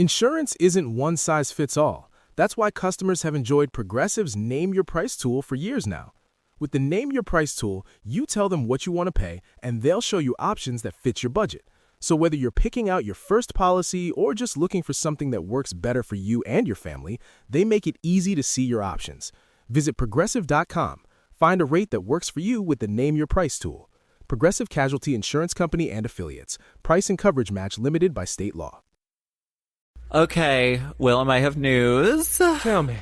Insurance isn't one size fits all. That's why customers have enjoyed Progressive's Name Your Price tool for years now. With the Name Your Price tool, you tell them what you want to pay, and they'll show you options that fit your budget. So whether you're picking out your first policy or just looking for something that works better for you and your family, they make it easy to see your options. Visit Progressive.com. Find a rate that works for you with the Name Your Price tool. Progressive Casualty Insurance Company and Affiliates. Price and coverage match limited by state law. Okay, Willam, I have news. Tell me.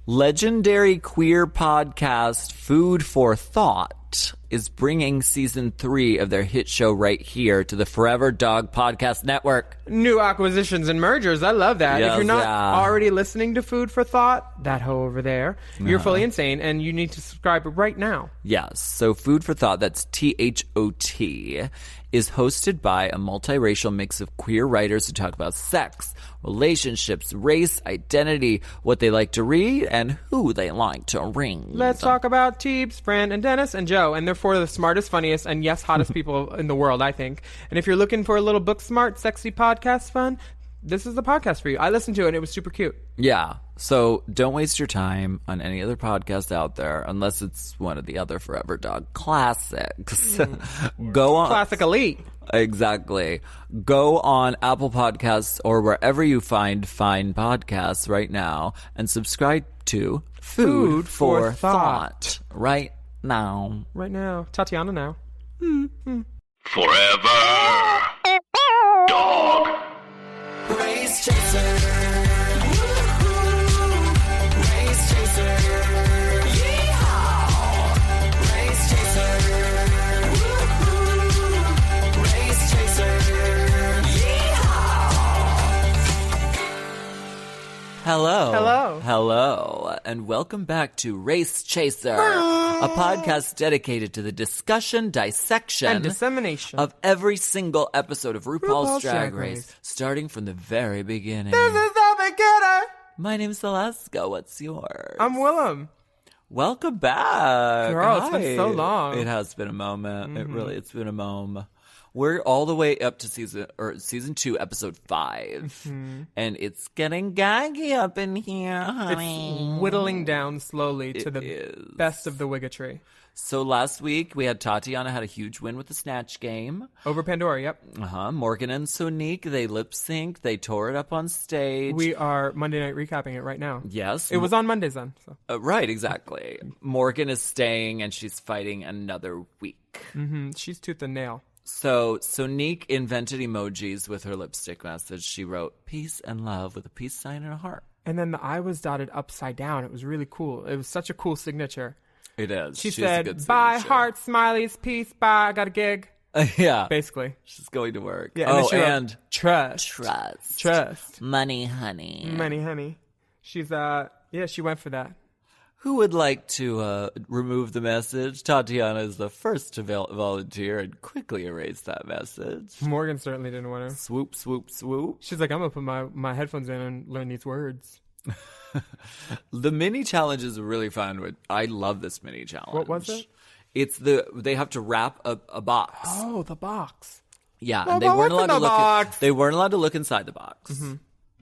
Legendary queer podcast Food for Thought is bringing season 3 of their hit show right here to the Forever Dog Podcast Network. New acquisitions and mergers. I love that. Yes, if you're not yeah. already listening to Food for Thought, that hoe over there, you're fully insane, and you need to subscribe right now. Yes, so Food for Thought, that's THOT, is hosted by a multiracial mix of queer writers who talk about sex, relationships, race, identity, what they like to read, and who they like to read. Let's talk about Teebs, Fran, and Dennis, and Joe, and they're four of the smartest, funniest, and yes, hottest people in the world, I think. And if you're looking for a little book smart, sexy podcast fun, this is the podcast for you. I listened to it, and it was super cute. Yeah, so don't waste your time on any other podcast out there unless it's one of the other Forever Dog classics. Go on. Classic Elite. Exactly. Go on Apple Podcasts or wherever you find fine podcasts right now and subscribe to Food for Thought right now. Right now. Tatiana now. Forever Dog. Race chaser. Woo-hoo. Race chaser. Yeehaw. Race chaser. Woo-hoo. Race chaser. Yeehaw. Hello. Hello. Hello. And welcome back to Race Chaser, a podcast dedicated to the discussion, dissection, And dissemination. of every single episode of RuPaul's Drag Drag Race, Race. starting from the very beginning. This is the beginner. My name's Alaska. What's yours? I'm Willem. Welcome back. Girl, it's been Hi. so long. It has been a moment. It's been a moment. We're all the way up to season 2, episode 5. And it's getting gaggy up in here, honey. It's whittling down slowly to It the is. best of the wigatry. So last week, we had Tatiana had a huge win with the Snatch Game. Over Pandora, yep. Morgan and Sonique, they lip-synced. They tore it up on stage. We are Monday night recapping it right now. Yes. It was on Mondays then. So. Right, exactly. Morgan is staying, and she's fighting another week. She's tooth and nail. So Sonique invented emojis with her lipstick message. She wrote peace and love with a peace sign and a heart. And then the I was dotted upside down. It was really cool. It was such a cool signature. It is. She She has a good said, bye, signature. heart, smileys, peace, bye, I got a gig. Yeah. Basically. She's going to work. Yeah, and then she wrote, and trust. trust. Money, honey. Money, honey. She's, she went for that. Who would like to remove the message? Tatiana is the first to volunteer and quickly erase that message. Morgan certainly didn't want to. Swoop, swoop, swoop. She's like, I'm going to put my headphones in and learn these words. The mini challenge is really fun. I love this mini challenge. What was it? It's they have to wrap a box. Oh, the box. Yeah, Well, and they but weren't what's allowed in to the look. box? They weren't allowed to look inside the box,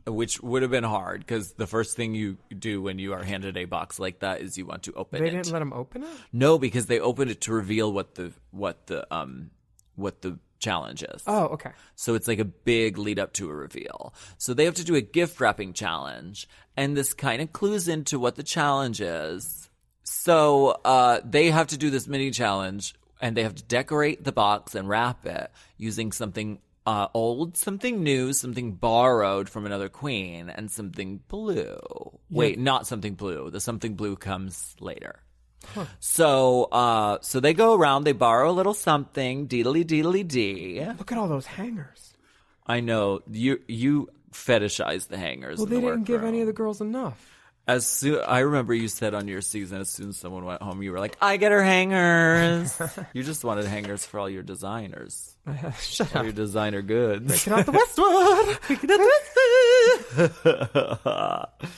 which would have been hard because the first thing you do when you are handed a box like that is you want to open They it. didn't let him open it? No, because they opened it to reveal what the challenge is. Oh, okay. So it's like a big lead up to a reveal. So they have to do a gift wrapping challenge, and this kind of clues into what the challenge is. So they have to do this mini challenge, and they have to decorate the box and wrap it using something old, something new, something borrowed from another queen, and something blue. Wait, not something blue. The something blue comes later. Huh. So they go around, they borrow a little something, deedly-dee. Look at all those hangers. I know. You fetishize the hangers. Well, in they the didn't give workroom. any of the girls enough. I remember you said on your season, as soon as someone went home, you were like, I get her hangers. You just wanted hangers for all your designers. Shut All up. your designer goods. Taking out the Westwood. Taking out the Westwood.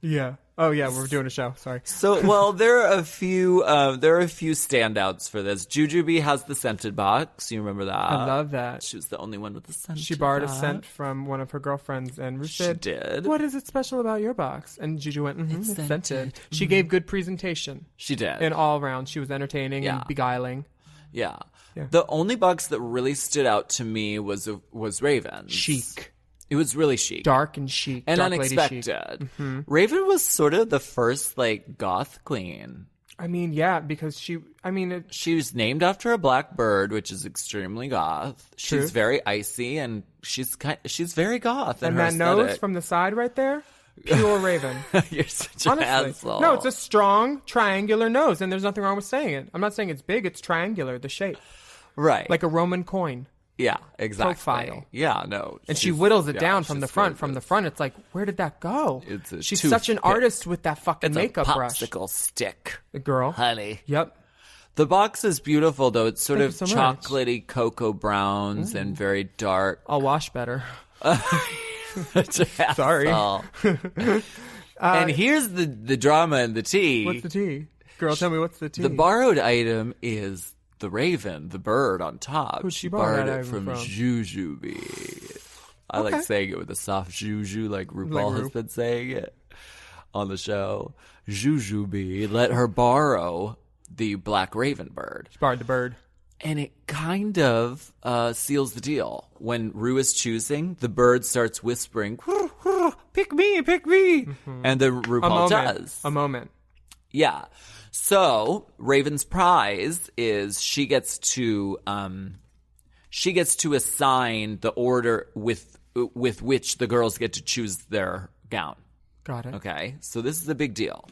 Yeah. Oh, yeah, we're doing a show. Sorry. So, well, there are a few standouts for this. Jujubee has the scented box. You remember that? I love that. She was the only one with the scented She borrowed a box. scent from one of her girlfriends, and Ruth She said, did. "What is it special about your box?" And Juju went, it's scented. scented. She gave good presentation She did. in all rounds. She was entertaining Yeah. and beguiling. Yeah. Yeah. The only box that really stood out to me was Raven's. Chic. It was really chic. Dark and chic. and dark lady unexpected. chic. Raven was sort of the first, like, goth queen. I mean, yeah, because she She was named after a black bird, which is extremely goth. She's Truth. very icy, and she's very goth. and in her that nose aesthetic. from the side right there, pure Raven. You're such an Honestly. asshole. No, it's a strong triangular nose, and there's nothing wrong with saying it. I'm not saying it's big, it's triangular, the shape. right. Like a Roman coin. yeah, exactly. profile. Yeah, no. And she she's- whittles it yeah, down from she's the front. really From good. the front, it's like, where did that go? It's a She's such an toothpick. artist with that fucking It's makeup a brush. popsicle stick, The girl. honey. Yep. The box is beautiful, though. It's sort Thank of you so much. chocolatey cocoa browns and very dark. I'll wash better. Sorry. And here's the drama and the tea. What's the tea? Girl, tell me what's the tea? The borrowed item is the raven, the bird on top. Who'd she She borrow borrowed that it item from from? Jujubee. I Okay. like saying it with a soft juju, like RuPaul has Ru. been saying it on the show. Jujubee let her borrow the black raven bird. She borrowed the bird. And it kind of seals the deal. When Ru is choosing, the bird starts whispering, pick me, pick me. And then RuPaul does. A moment. Yeah. So Raven's prize is she gets to assign the order with which the girls get to choose their gown. Got it. Okay, so this is a big deal.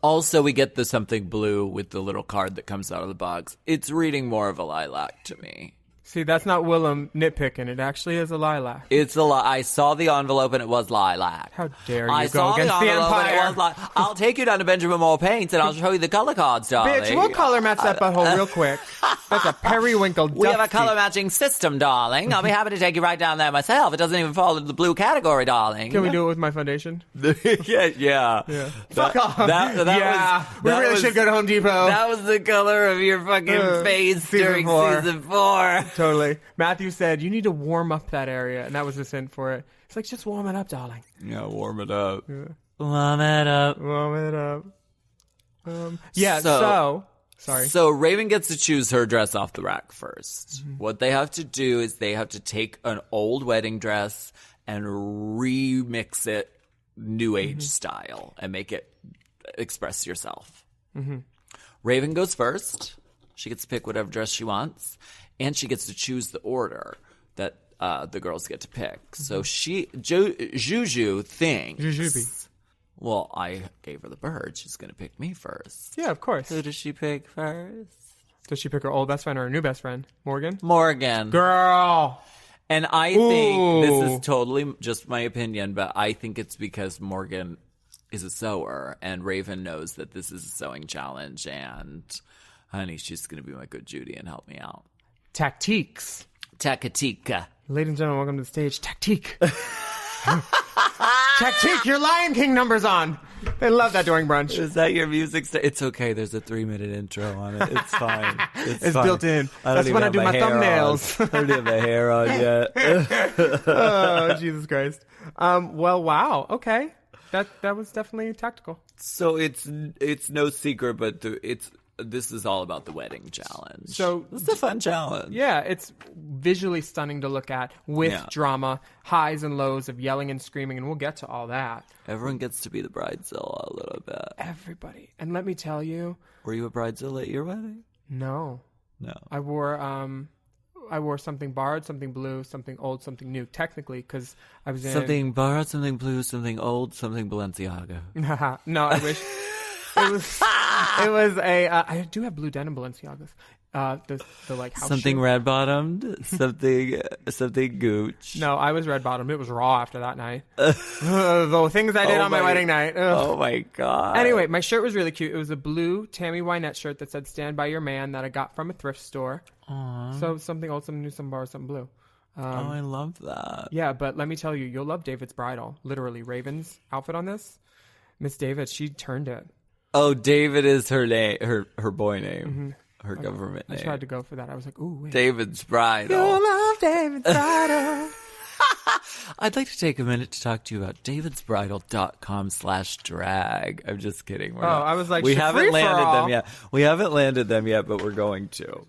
Also, we get the something blue with the little card that comes out of the box. It's reading more of a lilac to me. See, that's not Willam nitpicking. It actually is a lilac. It's a lot. I saw the envelope and it was lilac. How dare you I go saw against the the envelope and it Empire. was lilac. I'll take you down to Benjamin Moore Paints and I'll show you the color cards, darling. Bitch, we'll color match that butthole real quick. That's a periwinkle We have a dusty. color matching system, darling. I'll be happy to take you right down there myself. It doesn't even fall into the blue category, darling. Can we do it with my foundation? yeah. Fuck off. That yeah. We that really was- should go to Home Depot. That was the color of your fucking face season during 4. season 4. Totally. Matthew said, you need to warm up that area. And that was his hint for it. It's like, just warm it up, darling. Yeah, warm it up. Warm it up. Warm it up. Sorry. So Raven gets to choose her dress off the rack first. What they have to do is they have to take an old wedding dress and remix it new age style and make it express yourself. Raven goes first. She gets to pick whatever dress she wants, and she gets to choose the order that the girls get to pick. So Juju thinks, Jujubee. well, I gave her the bird. She's going to pick me first. Yeah, of course. Who does she pick first? Does she pick her old best friend or her new best friend? Morgan? Morgan. Girl! And I think this Ooh. is totally just my opinion, but I think it's because Morgan is a sewer and Raven knows that this is a sewing challenge and, honey, she's going to be my good Judy and help me out. Tactiques. Takatika. Ladies and gentlemen, welcome to the stage. Tactique. Tactique, your Lion King number's on. They love that during brunch. Is that your music? It's okay. There's a 3-minute intro on it. It's fine. It's fine. built in. I don't That's even when I have do my hair on. thumbnails. I don't even have hair on yet. Oh, Jesus Christ. Well, wow. Okay. That was definitely tactical. So it's no secret, but this is all about the wedding challenge. So- this is a fun challenge. Yeah, it's visually stunning to look at with Yeah. drama, highs and lows of yelling and screaming, and we'll get to all that. Everyone gets to be the bridezilla a little bit. Everybody. And let me tell you, Were you a bridezilla at your wedding? no. No. I wore something borrowed, something blue, something old, something new, technically, because I was in... Something borrowed, something blue, something old, something Balenciaga. No, I wish. It was a... I do have blue denim Balenciagas. The like house Something shoe. red bottomed, something gooch. No, I was red bottomed. It was raw after that night. The things I did on my wedding night. Ugh. Oh my god. Anyway, my shirt was really cute. It was a blue Tammy Wynette shirt that said "Stand by Your Man" that I got from a thrift store. Aww. So something old, something new, something borrowed, something blue. Oh, I love that. Yeah, but let me tell you, you'll love David's bridal. Literally, Raven's outfit on this. Miss David, she turned it. Oh, David is her name, her boy name, her government I name. tried to go for that. I was like, ooh, wait. David's Bridal. You love David's Bridal. I'd like to take a minute to talk to you about davidsbridal.com/drag. I'm just kidding. I was like, we free haven't for landed all. them yet. We haven't landed them yet, but we're going to.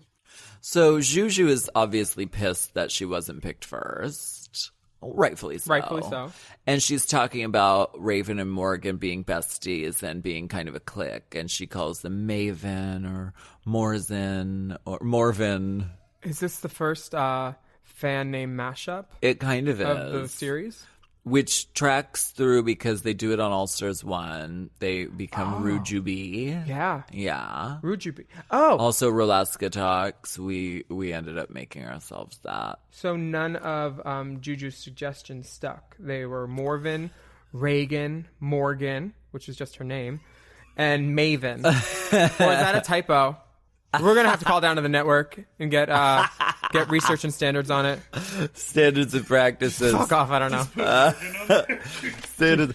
So Juju is obviously pissed that she wasn't picked first. Rightfully so. Rightfully so. And she's talking about Raven and Morgan being besties and being kind of a clique. And she calls them Maven or Morzin or Morvin. Is this the first fan name mashup It kind of is. of the series? Which tracks through because they do it on All Stars 1. They become Rujubi. Yeah. Yeah. Rujubi. Oh, Also, Rolaska Talks. We ended up making ourselves that. so none of Juju's suggestions stuck. They were Morvin, Reagan, Morgan, which is just her name, and Maven. Or is that a typo? We're going to have to call down to the network and get research and standards on it. Standards and practices. Fuck off, I don't know. Standards.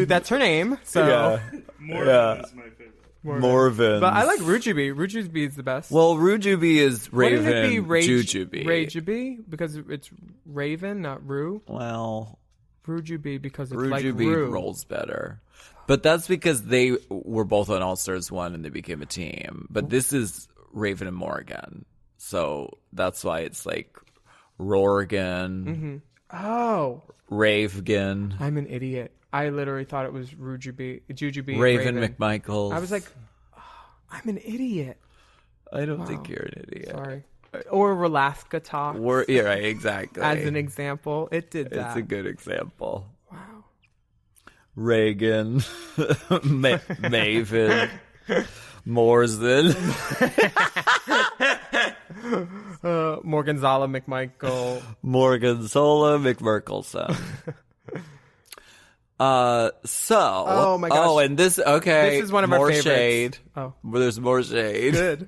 That's her name, so. Yeah. Morgan is my favorite. Morvin. But I like Rujubi. Rujubi is the best. Well, Rujubi is Raven. Wouldn't it be Jujubi. Rajubi? Because it's Raven, not Ru. Well, Rujubi because it's Rujubi like Ru. rolls better. But that's because they were both on All Stars 1 and they became a team. But this is Raven and Morgan. So that's why it's like Rorgan, Oh, Ravegan, I'm an idiot. I literally thought it was Jujubi, Raven McMichaels. I was like, oh, I'm an idiot. I don't think you're an idiot. Sorry. Or Rolaska Talk, Yeah, right, exactly. as an example. It did that. It's a good example. Wow. Reagan, Maven, Morzin. Morganzala McMichael. Morgan Sola McMurkelson. Oh my gosh. Oh, and this This is one of our more favorites. shade. Oh. Well, there's more shade. Good.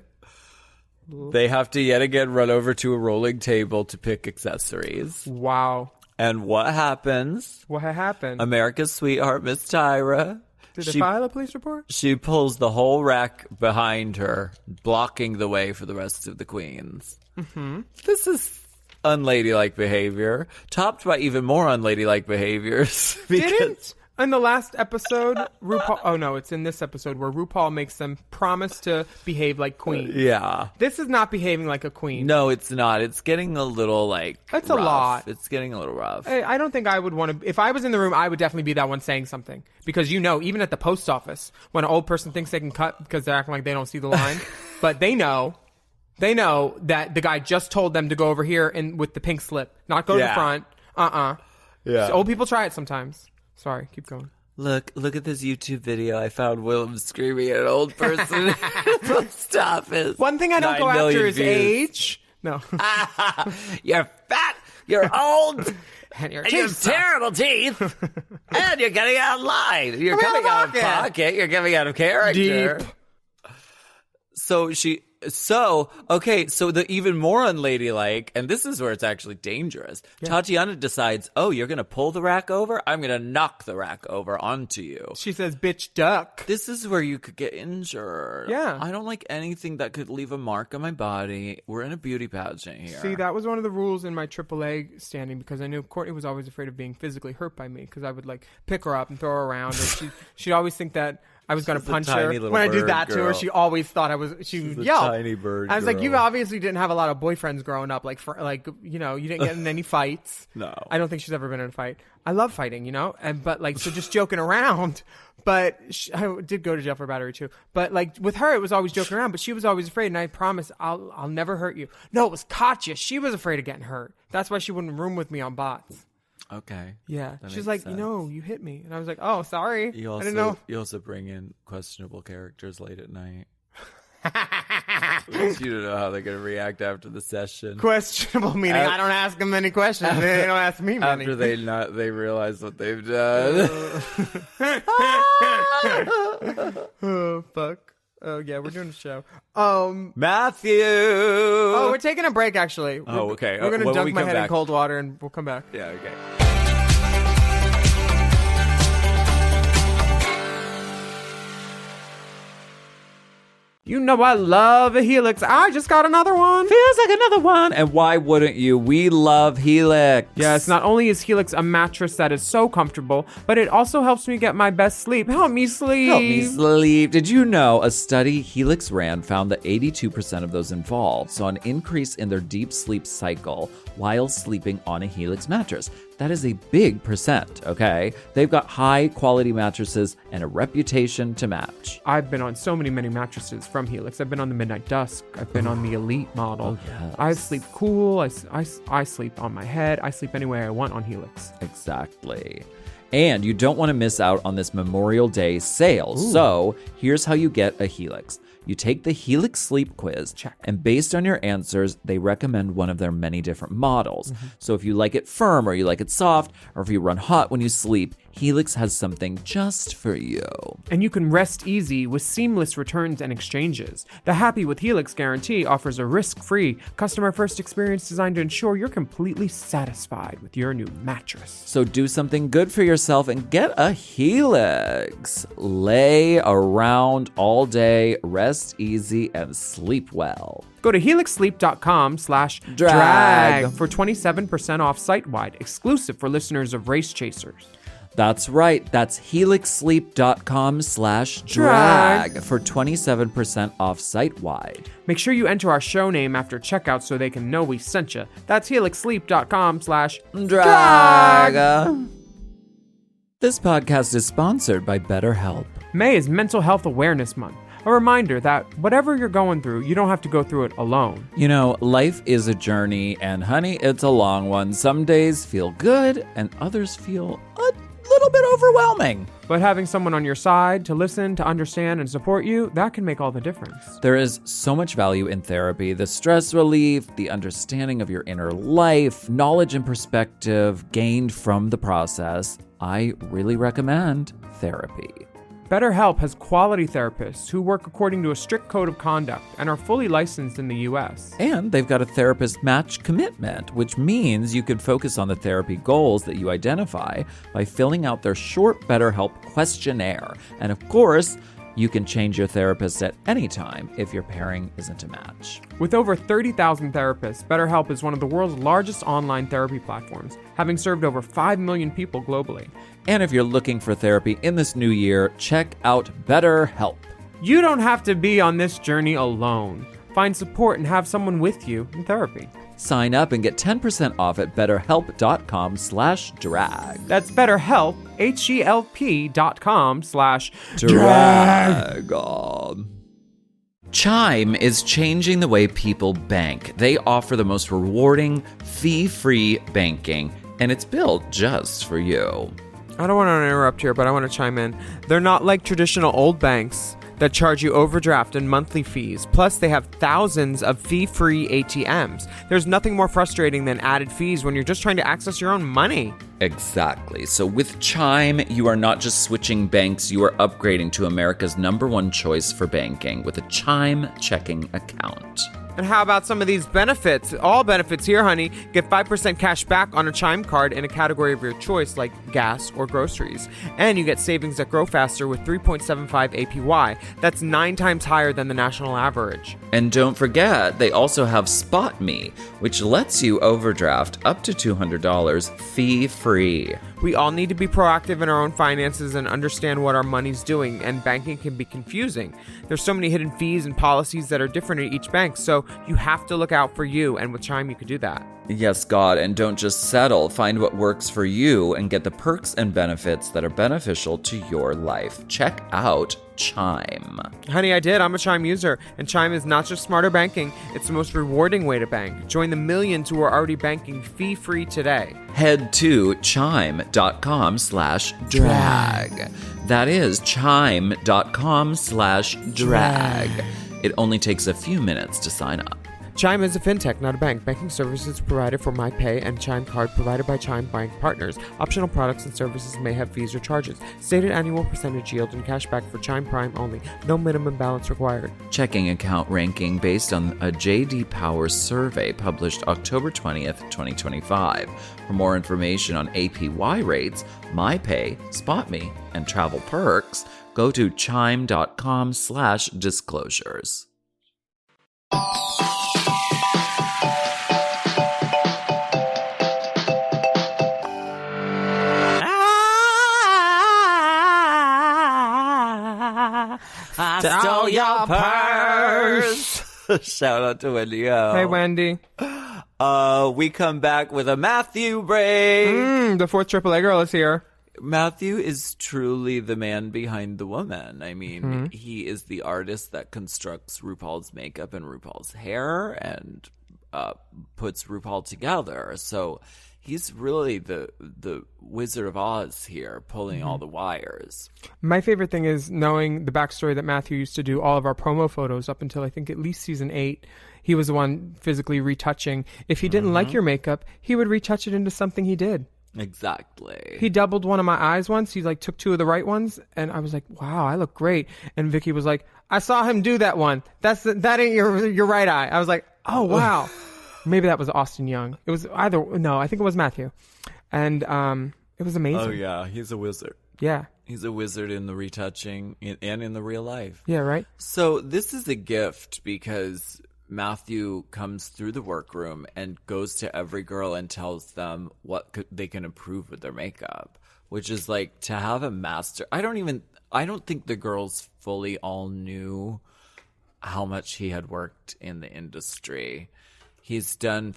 They have to yet again run over to a rolling table to pick accessories. Wow. And what happens? What happened? America's sweetheart, Miss Tyra. Did they file a police report? She pulls the whole rack behind her, blocking the way for the rest of the queens. Mm-hmm. This is unladylike behavior, topped by even more unladylike behaviors. Didn't in the last episode, RuPaul... Oh, no, it's in this episode where RuPaul makes them promise to behave like queens. Yeah. This is not behaving like a queen. No, it's not. It's getting a little, It's rough. a lot. It's getting a little rough. I don't think I would want to... If I was in the room, I would definitely be that one saying something. Because, even at the post office, when an old person thinks they can cut because they're acting like they don't see the line, but they know that the guy just told them to go over here and with the pink slip, not go to the front. Yeah. So old people try it sometimes. Sorry, keep going. Look at this YouTube video. I found Willam screaming at an old person at the post office. One thing I don't 9 go after million is views. age. No. You're fat. You're old. And your And you have teeth suck. terrible teeth. And you're getting out of line. You're Coming coming out out of of pocket. You're coming out of character. Deep. So the even more unladylike, and this is where it's actually dangerous. Yeah. Tatiana decides, you're going to pull the rack over? I'm going to knock the rack over onto you. She says, bitch, duck. This is where you could get injured. Yeah. I don't like anything that could leave a mark on my body. We're in a beauty pageant here. See, that was one of the rules in my AAA standing because I knew Courtney was always afraid of being physically hurt by me because I would pick her up and throw her around. Or she'd always think that I was going to punch her. tiny little When I did bird that to her, girl. she always thought she would a yell. tiny bird I was like, girl. you obviously didn't have a lot of boyfriends growing up. You didn't get in any fights. No. I don't think she's ever been in a fight. I love fighting, but so just joking around. But I did go to jail for battery too. But with her, it was always joking around. But she was always afraid, and I promised I'll never hurt you. No, it was Katya. She was afraid of getting hurt. That's why she wouldn't room with me on bots. Okay. Yeah. That She's makes like, sense. you hit me. And I was like, oh, sorry. I didn't know. You also bring in questionable characters late at night. You don't know how they're going to react after the session. Questionable meaning I don't ask them any questions. They don't ask me many. After they realize what they've done. Oh, fuck. Oh, yeah, we're doing a show. Matthew. Oh, we're taking a break, actually. Okay. We're going to When dunk we my come head in back- cold water, and we'll come back. Yeah, okay. You know I love a Helix. I just got another one. Feels like another one. And why wouldn't you? We love Helix. Yes, not only is Helix a mattress that is so comfortable, but it also helps me get my best sleep. Help me sleep. Help me sleep. Did you know a study Helix ran found that 82% of those involved saw an increase in their deep sleep cycle while sleeping on a Helix mattress? That is a big percent, okay? They've got high quality mattresses and a reputation to match. I've been on so many mattresses from Helix. I've been on the Midnight Dusk. I've been on the Elite model. yes. I sleep cool. I sleep on my head. I sleep any way I want on Helix. Exactly. And you don't want to miss out on this Memorial Day sale. So here's how you get a Helix. You take the Helix Sleep Quiz, and based on your answers, they recommend one of their many different models. So if you like it firm or you like it soft, or if you run hot when you sleep, Helix has something just for you. And you can rest easy with seamless returns and exchanges. The Happy with Helix guarantee offers a risk-free, customer-first experience designed to ensure you're completely satisfied with your new mattress. So do something good for yourself and get a Helix. Lay around all day, rest easy, and sleep well. Go to helixsleep.com/drag for 27% off site-wide, exclusive for listeners of Race Chasers. That's right. That's helixsleep.com/drag for 27% off site-wide. Make sure you enter our show name after checkout so they can know we sent you. That's helixsleep.com/drag. This podcast is sponsored by BetterHelp. May is Mental Health Awareness Month. A reminder that whatever you're going through, you don't have to go through it alone. You know, life is a journey, and honey, it's a long one. Some days feel good, and others feel a little bit overwhelming. But having someone on your side to listen, to understand, and support you, that can make all the difference. There is so much value in therapy. The stress relief, the understanding of your inner life, knowledge and perspective gained from the process. I really recommend therapy. BetterHelp has quality therapists who work according to a strict code of conduct and are fully licensed in the U.S. And they've got a therapist match commitment, which means you can focus on the therapy goals that you identify by filling out their short BetterHelp questionnaire. And of course, you can change your therapist at any time if your pairing isn't a match. With over 30,000 therapists, BetterHelp is one of the world's largest online therapy platforms, having served over 5 million people globally. And if you're looking for therapy in this new year, check out BetterHelp. You don't have to be on this journey alone. Find support and have someone with you in therapy. Sign up and get 10% off at betterhelp.com/drag. That's BetterHelp, HELP.com/drag. Chime is changing the way people bank. They offer the most rewarding, fee-free banking, and it's built just for you. I don't want to interrupt here, but I want to chime in. They're not like traditional old banks that charge you overdraft and monthly fees. Plus, they have thousands of fee-free ATMs. There's nothing more frustrating than added fees when you're just trying to access your own money. Exactly. So with Chime, you are not just switching banks, you are upgrading to America's #1 choice for banking with a Chime checking account. And how about some of these benefits? All benefits here, honey. Get 5% cash back on a Chime card in a category of your choice, like gas or groceries. And you get savings that grow faster with 3.75 APY. That's 9 times higher than the national average. And don't forget, they also have Spot Me, which lets you overdraft up to $200 fee-free. We all need to be proactive in our own finances and understand what our money's doing, and banking can be confusing. There's so many hidden fees and policies that are different at each bank, so you have to look out for you, and with Chime you could do that. Yes, God, and don't just settle. Find what works for you and get the perks and benefits that are beneficial to your life. Check out Chime. Honey, I did. I'm a Chime user, and Chime is not just smarter banking, it's the most rewarding way to bank. Join the millions who are already banking fee-free today. Head to chime.com/drag. That is chime.com/drag. It only takes a few minutes to sign up. Chime is a fintech, not a bank. Banking services provided for MyPay and Chime Card provided by Chime Bank partners. Optional products and services may have fees or charges. Stated annual percentage yield and cashback for Chime Prime only. No minimum balance required. Checking account ranking based on a J.D. Power survey published October 20th, 2025. For more information on APY rates, MyPay, SpotMe, and travel perks, go to chime.com/disclosures. I stole your purse. Shout out to Wendy O. Hey, Wendy. We come back with a Matthew break. The fourth AAA girl is here. Matthew is truly the man behind the woman. I mean, he is the artist that constructs RuPaul's makeup and RuPaul's hair and puts RuPaul together. So he's really the Wizard of Oz here, pulling all the wires. My favorite thing is knowing the backstory that Matthew used to do all of our promo photos up until I think at least season 8. He was the one physically retouching. If he didn't like your makeup, he would retouch it into something he did. Exactly. He doubled one of my eyes once. He like took 2 of the right ones, and I was like, "Wow, I look great." And Vicky was like, "I saw him do that one. That ain't your right eye." I was like, "Oh wow." Maybe that was Austin Young. It was I think it was Matthew. And it was amazing. Oh yeah, he's a wizard. Yeah. He's a wizard in the retouching and in the real life. Yeah, right? So this is a gift because Matthew comes through the workroom and goes to every girl and tells them they can improve with their makeup, which is like to have a master. I don't think the girls fully all knew how much he had worked in the industry. He's done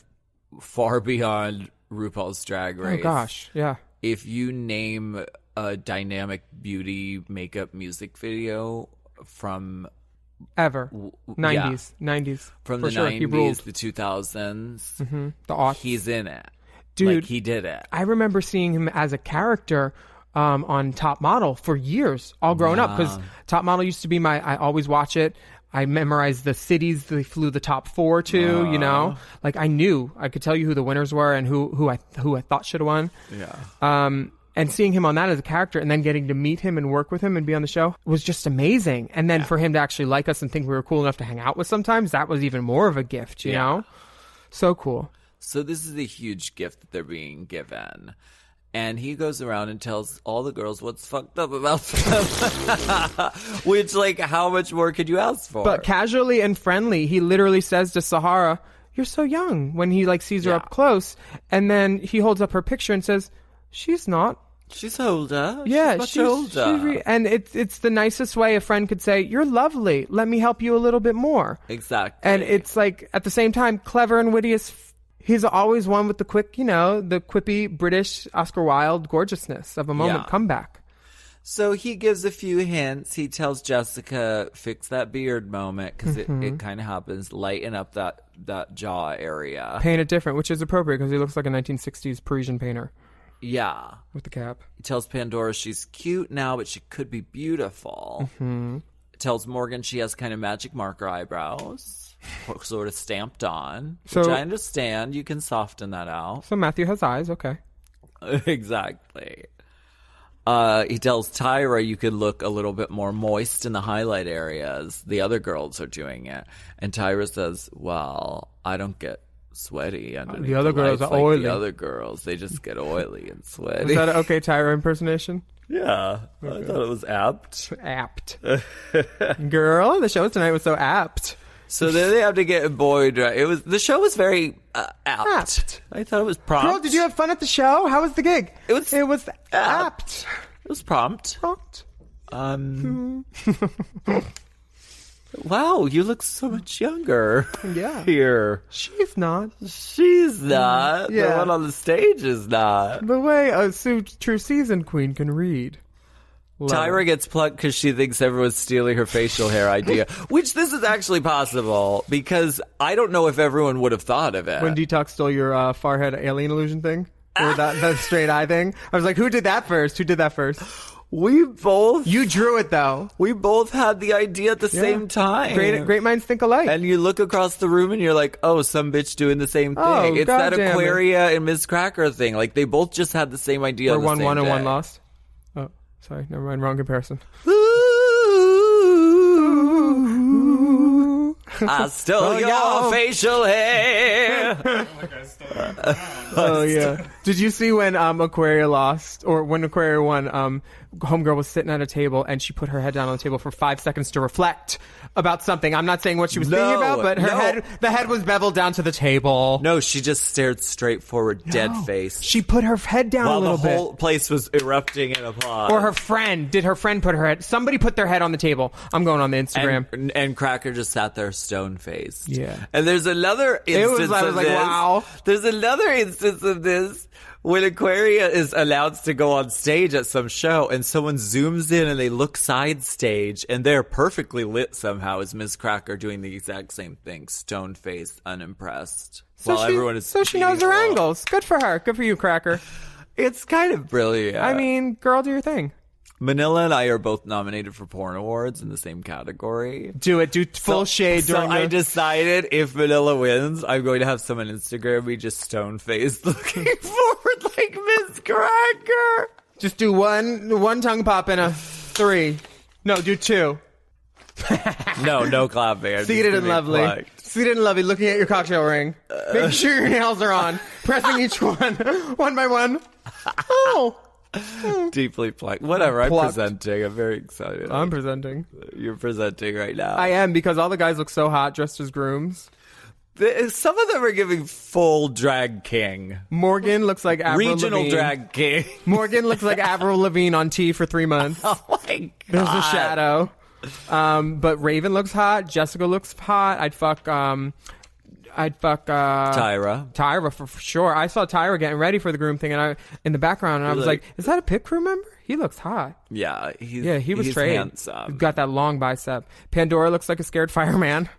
far beyond RuPaul's Drag Race. Oh gosh, yeah. If you name a dynamic beauty makeup music video from Ever. 90s. 90s. from For the sure. He ruled. 90s, the 2000s, The aughts. he's in it. Dude, Like, he did it. I remember seeing him as a character on Top Model for years, all growing up, because Top Model used to be I always watch it. I memorized the cities they flew the top 4 to, you know? Like, I could tell you who the winners were and who I thought should have won. Yeah. And seeing him on that as a character and then getting to meet him and work with him and be on the show was just amazing. And then for him to actually like us and think we were cool enough to hang out with sometimes, that was even more of a gift, you know? So cool. So this is a huge gift that they're being given. And he goes around and tells all the girls what's fucked up about them. Which, like, how much more could you ask for? But casually and friendly, he literally says to Sahara, "You're so young," when he like sees her up close. And then he holds up her picture and says, "She's not." She's older. Yeah, she's much older. And it's the nicest way a friend could say, "You're lovely. Let me help you a little bit more." Exactly. And it's like, at the same time, clever and witty as he's always one with the quick, the quippy British Oscar Wilde gorgeousness of a moment comeback. So he gives a few hints. He tells Jessica, fix that beard moment, because it kind of happens. Lighten up that jaw area. Paint it different, which is appropriate because he looks like a 1960s Parisian painter. Yeah. With the cap. He tells Pandora she's cute now, but she could be beautiful. Tells Morgan she has kind of magic marker eyebrows, sort of stamped on, which I understand. You can soften that out. So Matthew has eyes, okay. Exactly. He tells Tyra you could look a little bit more moist in the highlight areas. The other girls are doing it. And Tyra says, well, I don't get sweaty underneath the other girls lights are like oily. The other girls, they just get oily and sweaty. Is that an okay Tyra impersonation? Yeah, I thought it was apt. Apt. Girl, the show tonight was so apt. So then they have to get embroidered. The show was very apt. I thought it was prompt. Girl, did you have fun at the show? How was the gig? It was apt. It was prompt. Prompt. Wow, you look so much younger. Yeah. Here. She's not. She's not. Yeah. The one on the stage is not. The way a true season queen can read. Tyra gets plucked because she thinks everyone's stealing her facial hair idea, which this is actually possible because I don't know if everyone would have thought of it. When Detox stole your forehead alien illusion thing? Or that straight eye thing? I was like, who did that first? We both You drew it though. we both had the idea at the same time. Great minds think alike. And you look across the room and you're like, oh, some bitch doing the same thing. Oh, It's that goddamn it. Aquaria and Miss Cracker thing. Like, they both just had the same idea. We're on the 1-1 same and day. 1 lost. Oh, sorry. Never mind. Wrong comparison. I stole your facial hair. Oh yeah. Did you see when Aquaria lost, or when Aquaria won? Homegirl was sitting at a table and she put her head down on the table for 5 seconds to reflect about something. I'm not saying what she was thinking about, but the head was beveled down to the table. No, she just stared straight forward, dead face. She put her head down while a little the bit. whole place was erupting in applause. Or her friend. Did her friend put her head? Somebody put their head on the table. I'm going on the Instagram. And Cracker just sat there stone faced. Yeah. And there's another instance I was of like, this. wow. There's another instance of this when Aquaria is announced to go on stage at some show and someone zooms in and they look side stage and they're perfectly lit somehow as Miss Cracker doing the exact same thing, stone faced, unimpressed. While everyone is so she knows her angles. Good for her. Good for you, Cracker. It's kind of brilliant. I mean, girl, do your thing. Manila and I are both nominated for porn awards in the same category. Do it. Do full shade So during I the... decided if Manila wins, I'm going to have someone Instagram me just stone faced looking forward like Miss Cracker. Just do one tongue pop and a 3. No, do 2. No clapping. I'm Seated just and gonna lovely. collect. Seated and lovely, looking at your cocktail ring. Making sure your nails are on. Pressing each one by one. Oh. Deeply plucked. Whatever, I'm Plucked. presenting. I'm very excited. I'm presenting. You're presenting right now. I am, because all the guys look so hot dressed as grooms. Some of them are giving full drag king. Morgan looks like Avril Regional Lavigne. drag king. Morgan looks like Avril Lavigne on T for 3 months. Oh my God. There's a shadow. But Raven looks hot. Jessica looks hot. I'd fuck Tyra for sure. I saw Tyra getting ready for the groom thing, and I in the background, and I was like, "Is that a pit crew member? He looks hot." Yeah, he He was he's straight. handsome. Got that long bicep. Pandora looks like a scared fireman,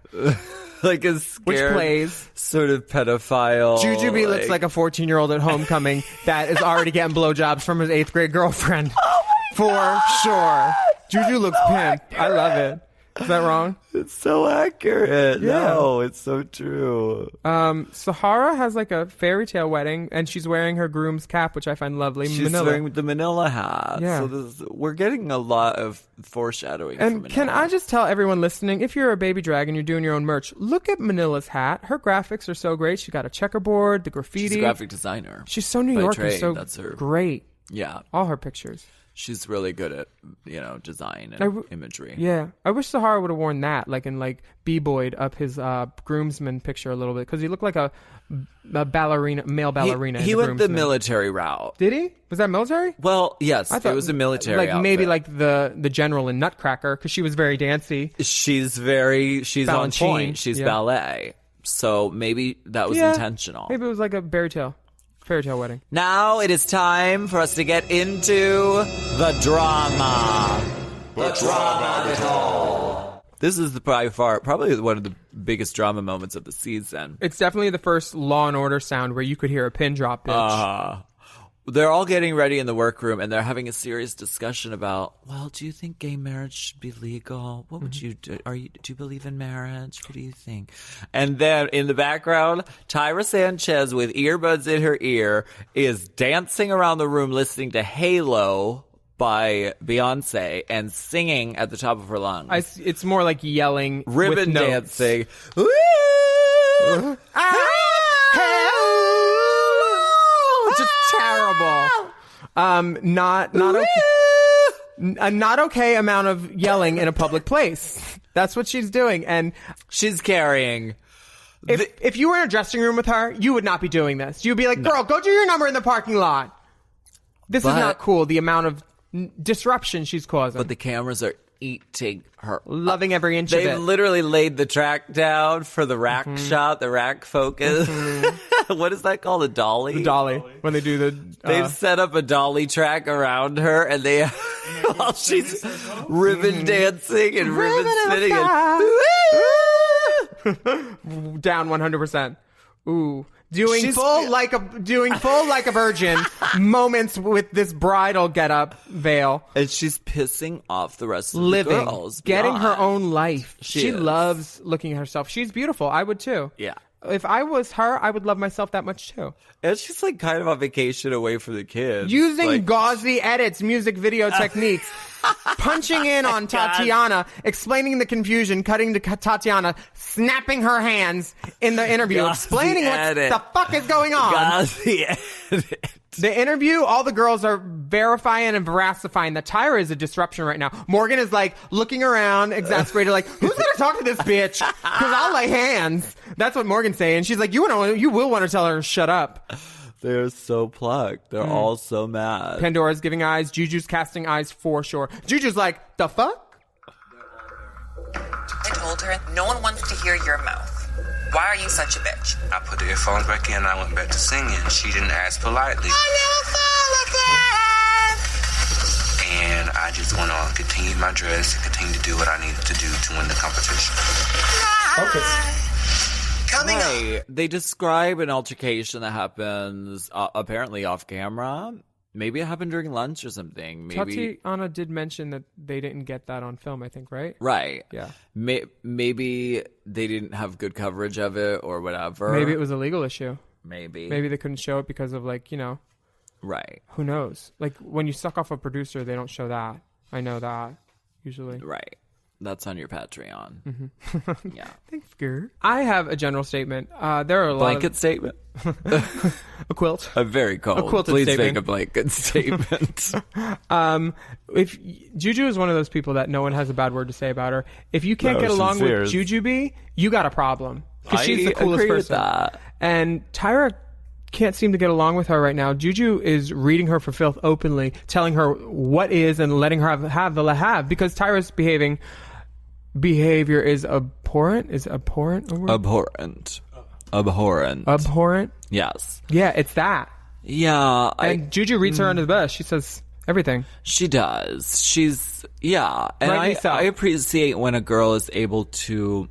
Like a which scared plays. sort of pedophile. Jujubee looks like a 14-year-old at homecoming that is already getting blowjobs from his 8th grade girlfriend. For sure. Juju looks pimp. I love it. Is that wrong? It's so accurate. Yeah. No, it's so true. Sahara has like a fairy tale wedding, and she's wearing her groom's cap, which I find lovely. She's Manila. wearing the Manila hat. Yeah. So we're getting a lot of foreshadowing. And from can Manila. I just tell everyone listening, if you're a baby drag and you're doing your own merch, look at Manila's hat. Her graphics are so great. She got a checkerboard, the graffiti. She's a graphic designer. She's so New by York trade. and so That's her. great. Yeah, All her pictures. she's really good at design I and w- imagery. Yeah. I wish Sahara would have worn that, like b-boyed up his groomsman picture a little bit, because he looked like a ballerina, male ballerina. He in went the groomsman. military route. Did he? Was that military? Well, yes, I thought it was a military. like maybe outfit. like the general in Nutcracker, because she was very dancey. She's on Balanchine, point. She's yeah. ballet, so maybe that was Yeah. intentional. Maybe it was like a fairy tale wedding. Now it is time for us to get into the drama. The drama of it all. This is probably one of the biggest drama moments of the season. It's definitely the first Law and Order sound where you could hear a pin drop, bitch. They're all getting ready in the workroom, and they're having a serious discussion about, well, do you think gay marriage should be legal? What would you do? Do you believe in marriage? What do you think? And then in the background, Tyra Sanchez with earbuds in her ear is dancing around the room listening to Halo by Beyonce and singing at the top of her lungs. It's more like yelling, Ribbon with notes. dancing. Woo! Just terrible. Not okay. A not okay amount of yelling in a public place. That's what she's doing. And She's carrying. if you were in a dressing room with her, you would not be doing this. You'd be like, girl, go do your number in the parking lot. This is not cool. The amount of disruption she's causing. But the cameras are eating her. Loving every inch of They've it. literally laid the track down for the rack shot, the rack focus. What is that called? A dolly? The dolly. When they do the... They've set up a dolly track around her, and they while she's ribbon dancing and ribbon spinning. down 100%. Ooh. doing She's- full like a virgin moments with this bridal getup veil, And she's pissing off the rest of living, the girls. getting her beyond. own life. She She is. loves looking at herself. She's beautiful. I would too. Yeah. If I was her, I would love myself that much too. And she's like kind of on vacation away from the kids. Using like, gauzy edits, music video techniques, punching in on Tatiana, explaining the confusion, cutting to Tatiana, snapping her hands in the interview, Gauzy explaining what edit. the fuck is going on. Gauzy edit. The interview, all the girls are verifying and verifying that Tyra is a disruption right now. Morgan is like looking around, exasperated, like, who's gonna talk to this bitch? Because I'll lay hands. That's what Morgan's saying. She's like, you will want to tell her to shut up. They're so plucked. They're all so mad. Pandora's giving eyes. Juju's casting eyes for sure. Juju's like, the fuck? I told her, no one wants to hear your mouth. Why are you such a bitch? I put the earphones back in and I went back to singing. She didn't ask politely. And I just went on, continued my dress, and continued to do what I needed to do to win the competition. Coming up. Right. They describe an altercation that happens apparently off camera. Maybe it happened during lunch or something. Maybe. Tatiana did mention that they didn't get that on film, I think, right? Right. Yeah. Maybe they didn't have good coverage of it or whatever. Maybe it was a legal issue. Maybe. Maybe they couldn't show it because of, like, Right. who knows? Like, when you suck off a producer, they don't show that. I know that, usually. Right. That's on your Patreon. Mm-hmm. Yeah. Thanks, girl. I have a general statement. There are a lot Blanket statement. a quilt. I'm very cold. A quilted Please statement. make a blanket statement. If Juju is one of those people that no one has a bad word to say about her. If you can't No, get along she's with fierce. Jujubee, you got a problem. Because she's the I coolest agree with person. that. And Tyra can't seem to get along with her right now. Juju is reading her for filth openly, telling her what is and letting her have the have because Tyra's behavior is abhorrent. Is abhorrent a word? Abhorrent. Abhorrent. Abhorrent? Yes. Yeah, it's that. Yeah. And Juju reads her under the bus. She says everything. She does. She's, yeah. And Rightly so. I appreciate when a girl is able to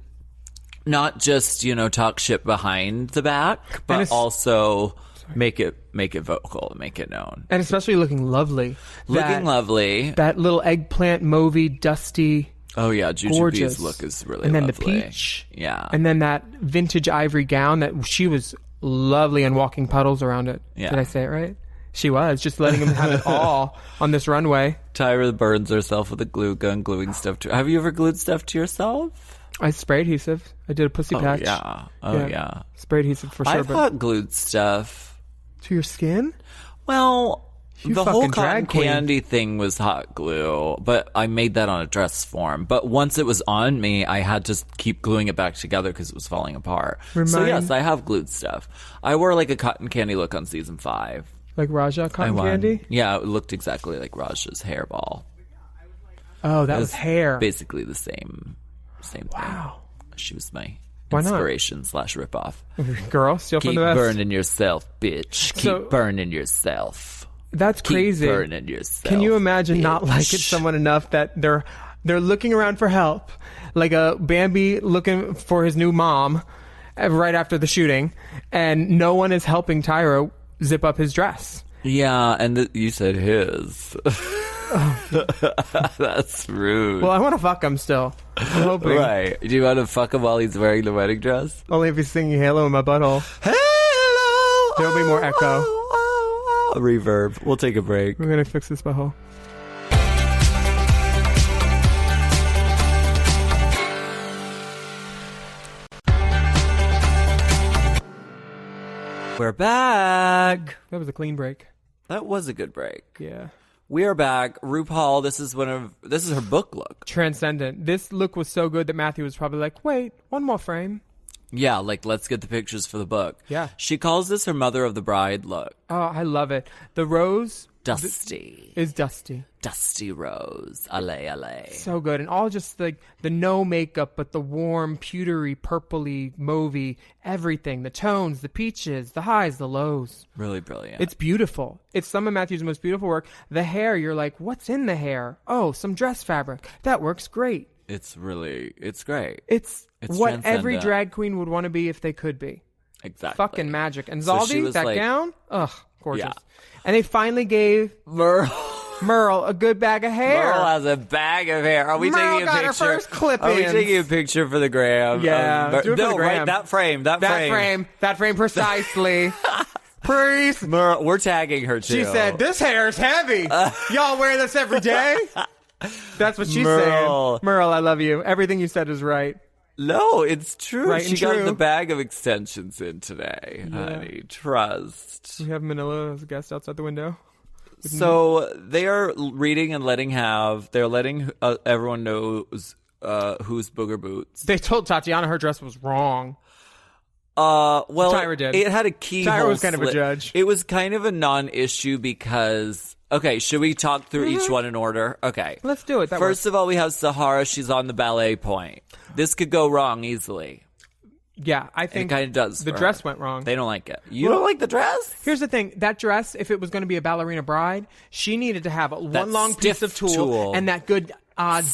not just, talk shit behind the back, And but it's- also make it vocal, make it known. And especially looking lovely. Looking lovely. That little eggplant, mauvey, dusty, Oh yeah, Jujubee's gorgeous. look is really and then lovely. the peach. Yeah. And then that vintage ivory gown that she was lovely and walking puddles around it. Yeah. Did I say it right? She was just letting him have it all on this runway. Tyra burns herself with a glue gun, gluing stuff to. Have you ever glued stuff to yourself? I sprayed adhesive. I did a pussy patch. Yeah. Oh yeah. Spray adhesive for sure. I've But hot glued stuff. to your skin? Well, You the whole fucking cotton drag queen. candy thing was hot glue, but I made that on a dress form. But once it was on me, I had to keep gluing it back together because it was falling apart. So Remind- yes, I have glued stuff. I wore like a cotton candy look on season 5. Like Raja cotton I won. candy? Yeah, it looked exactly like Raj's hairball. Oh, that It was hair. Basically the same thing. Wow. She was my Why not? inspiration / ripoff. Girl, steal from Keep the best. burning yourself, bitch. Keep So- burning yourself. That's Keep crazy. burning yourself. Can you imagine not bitch. liking someone enough that they're looking around for help, like a Bambi looking for his new mom right after the shooting, and no one is helping Tyra zip up his dress? Yeah, and you said his. That's rude. Well, I want to fuck him still. I'm hoping. Right. Do you want to fuck him while he's wearing the wedding dress? Only if he's singing Halo in my butthole. Hello. There'll be more echo. Reverb. We'll take a break. We're going to fix this butthole. We're back. That was a clean break. That was a good break. Yeah. We are back. RuPaul, this is her book look. Transcendent. This look was so good that Matthew was probably like, wait, one more frame. Yeah, like let's get the pictures for the book. Yeah. She calls this her mother of the bride look. Oh, I love it. The rose Dusty. is dusty. Dusty rose. Alley, alley. So good. And all just like the no makeup, but the warm, pewtery, purpley, mauvey, everything. The tones, the peaches, the highs, the lows. Really brilliant. It's beautiful. It's some of Matthew's most beautiful work. The hair, you're like, what's in the hair? Oh, some dress fabric. That works great. It's great. It's It's what every transcendent. drag queen would want to be if they could be. Exactly. Fucking magic. And So she Zaldi, was that like- gown, ugh, gorgeous. Yeah. And they finally gave Merle a good bag of hair. Merle has a bag of hair. Are we Merle taking a got her picture? first clip-ins. Are we taking a picture for the gram? Yeah, do it for no, the gram. right, that frame. That frame precisely. Please. Merle, we're tagging her too. She said, "This hair is heavy. Y'all wear this every day." That's what she's Merle. saying. Merle, I love you. Everything you said is right. No, it's true. Right she and got true. the bag of extensions in today, honey. Trust. We have Manila as a guest outside the window. So they are reading and they're letting everyone know who's Booger Boots. They told Tatiana her dress was wrong. Well, Tyra did. It had a keyhole. Tyra was kind of a slit. judge. It was kind of a non-issue because. Okay, should we talk through each one in order? Okay, Let's do it. That First of all, we have Sahara. She's on the ballet point. This could go wrong easily. Yeah, I think It kind of does. the for dress her. went wrong. They don't like it. You don't like the dress? Here's the thing. That dress, if it was going to be a ballerina bride, she needed to have one long piece stiff of tulle, tulle. and that good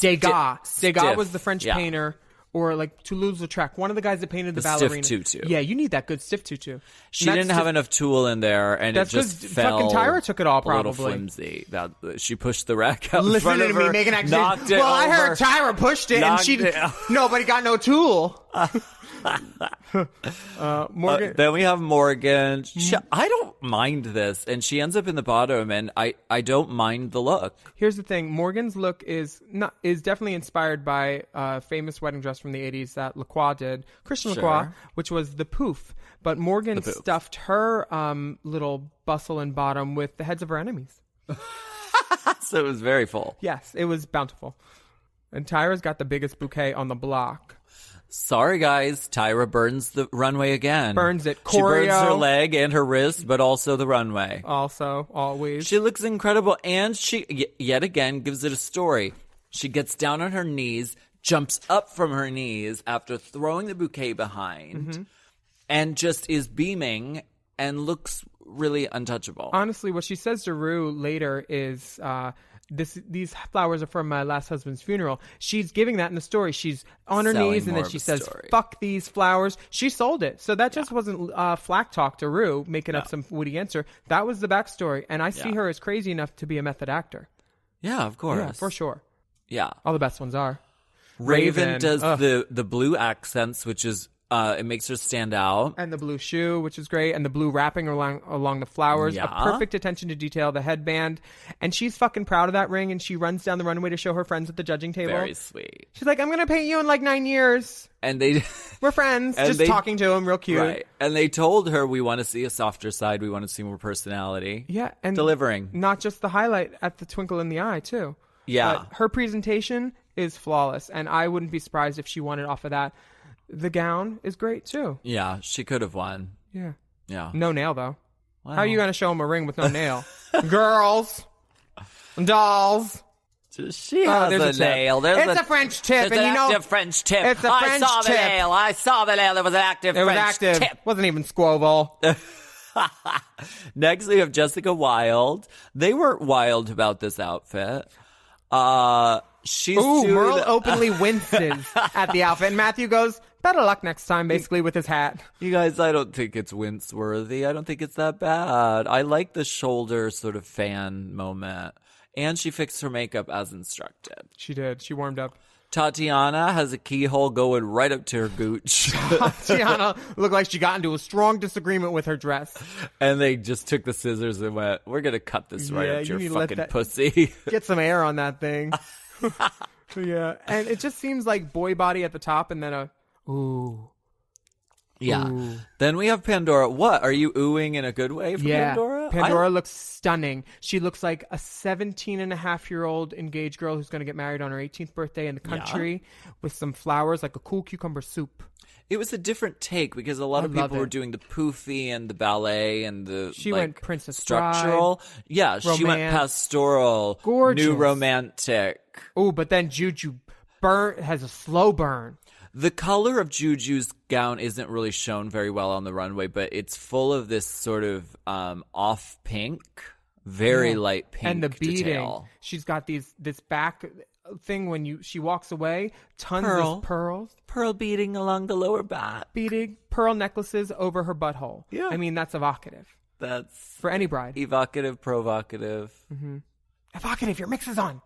Degas. Degas Stiff. was the French Yeah. painter, or like Toulouse-Lautrec, one of the guys that painted the stiff ballerina. tutu. Yeah, you need that good stiff tutu. She didn't have enough tulle in there, and That's it just 'cause fell. fucking Tyra took it all, A little probably. flimsy. That she pushed the rack out in Listen front to of me her, making knocked it Well, I over. heard Tyra pushed it, and Knocked she it- nobody got no tulle. Morgan. Then we have Morgan. I don't mind this, and she ends up in the bottom, and I don't mind the look. Here's the thing: Morgan's look is definitely inspired by a famous wedding dress from the '80s that Lacroix did, Christian Sure. Lacroix, which was the poof. But Morgan poof. stuffed her little bustle and bottom with the heads of her enemies. So it was very full. Yes, it was bountiful. And Tyra's got the biggest bouquet on the block. Sorry, guys. Tyra burns the runway again. Burns it. She burns her Choreo. leg and her wrist, but also the runway. Also, always. She looks incredible, and she yet again gives it a story. She gets down on her knees, jumps up from her knees after throwing the bouquet behind, and just is beaming and looks really untouchable. Honestly, what she says to Rue later is, these flowers are from my last husband's funeral. She's giving that in the story. She's on her Selling knees, and more then of she a says, story. "Fuck these flowers." She sold it. So that just wasn't flack talk to Rue, making up some witty answer. That was the backstory. And I see Yeah. her as crazy enough to be a method actor. Yeah, of course. Yeah, for sure. Yeah. All the best ones are. Raven does Ugh. the blue accents, which is it makes her stand out. And the blue shoe, which is great, and the blue wrapping along the flowers. Yeah. A perfect attention to detail, the headband. And she's fucking proud of that ring, and she runs down the runway to show her friends at the judging table. Very sweet. She's like, "I'm going to paint you in like 9 years. And they We're friends." And Just they- talking to him real cute. right. And they told her we want to see a softer side, we want to see more personality. Yeah, and Delivering. not just the highlight at the twinkle in the eye too. Yeah. But her presentation is flawless, and I wouldn't be surprised if she won it off of that. The gown is great too. Yeah, she could have won. Yeah, Yeah. no nail though. Wow. How are you going to show him a ring with no nail? Girls, dolls. She has there's a a tip. nail. There's It's a French tip, It's and an you know active French tip. it's a I French saw the tip. nail. I saw the nail. There was an active it was French active. tip. Wasn't even squoval. Next, we have Jessica Wilde. They weren't wild about this outfit. She's Ooh, doing Merle openly winces at the outfit, and Matthew goes, "Better luck next time," basically with his hat. You guys, I don't think it's wince-worthy. I don't think it's that bad. I like the shoulder sort of fan moment. And she fixed her makeup as instructed. She did. She warmed up. Tatiana has a keyhole going right up to her gooch. Tiana looked like she got into a strong disagreement with her dress. And they just took the scissors and went, "We're going to cut this right Yeah, up to you your need to let fucking that- pussy." Get some air on that thing. Yeah, and it just seems like boy body at the top, and then a ooh. Yeah. Ooh. Then we have Pandora. What? Are you oohing in a good way for Yeah, Pandora? Pandora looks stunning. She looks like a 17-and-a-half-year-old engaged girl who's going to get married on her 18th birthday in the country with some flowers, like a cool cucumber soup. It was a different take because a lot of love people were it. doing the poofy and the ballet and the She like, went Princess structural. Yeah, she went romance. pastoral, Gorgeous. new romantic. Oh, but then Juju has a slow burn. The color of Juju's gown isn't really shown very well on the runway, but it's full of this sort of off pink, very Yeah. light pink And the beading. detail. She's got this back thing when she walks away. Tons Pearl. of pearls. Pearl beading along the lower back. Beading pearl necklaces over her butthole. Yeah. I mean, that's evocative. That's For any bride. evocative, provocative. Evocative, your mix is on.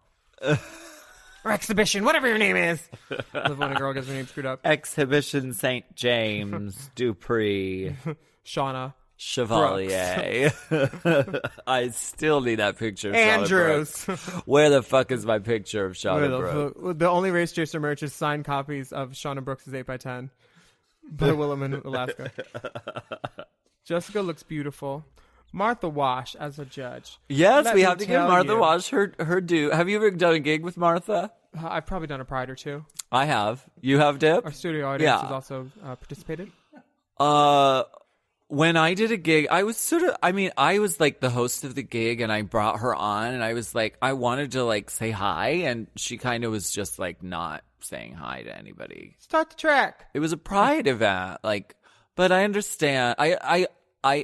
Or exhibition, whatever your name is. I love when a girl gets her name screwed up. Exhibition St. James, Dupree, Shauna. Chevalier. I still need that picture of Shauna Andrews. Brooks. Where the fuck is my picture of Shauna Brooks? The only Race Chaser merch is signed copies of Shauna Brooks' 8x10 by Willam in Alaska. Jessica looks beautiful. Martha Wash as a judge. Yes, Let we me have to give tell Martha you. Wash her due. Have you ever done a gig with Martha? I've probably done a Pride or two. I have. You have, Dip? Our studio audience Yeah. has also participated. When I did a gig, I was I was like the host of the gig, and I brought her on, and I was like, I wanted to like say hi, and she kind of was just like not saying hi to anybody. Start the track. It was a Pride event, like, but I understand. I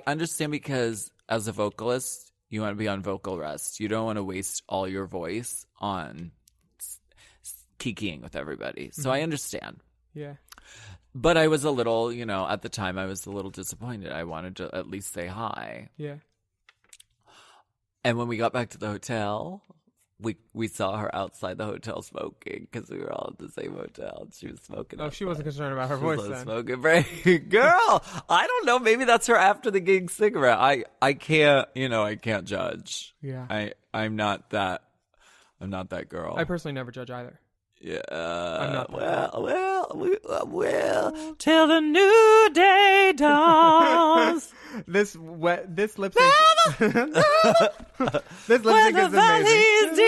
understand because as a vocalist, you want to be on vocal rest. You don't want to waste all your voice on kikiing with everybody. So I understand. Yeah. But I was a little, at the time I was a little disappointed. I wanted to at least say hi. Yeah. And when we got back to the hotel, we saw her outside the hotel smoking because we were all at the same hotel. And she was smoking. Oh, she wasn't concerned about her She voice was then. smoking break. Girl, I don't know. Maybe that's her after the gig cigarette. I can't, I can't judge. Yeah. I'm not that girl. I personally never judge either. Yeah. I'm not well, till the new day dawns. This lip sync. This lip sync is amazing.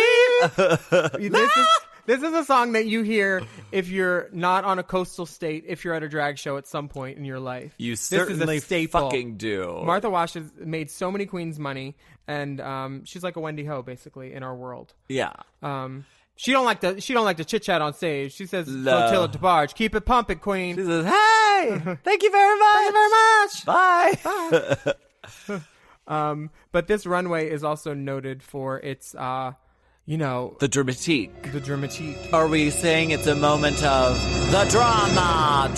This is a song that you hear if you're not on a coastal state, if you're at a drag show at some point in your life. You This is a certainly staple. fucking do. Martha Wash has made so many queens money, and she's like a Wendy Ho basically in our world. Yeah. She don't like to chit chat on stage. She says, No. "Flotilla DeBarge, keep it pumping, queen." She says, "Hey, thank you very much. Thank you very much. Bye." But this runway is also noted for its, The dramatique. the dramatique. Are we saying it's a moment of the drama?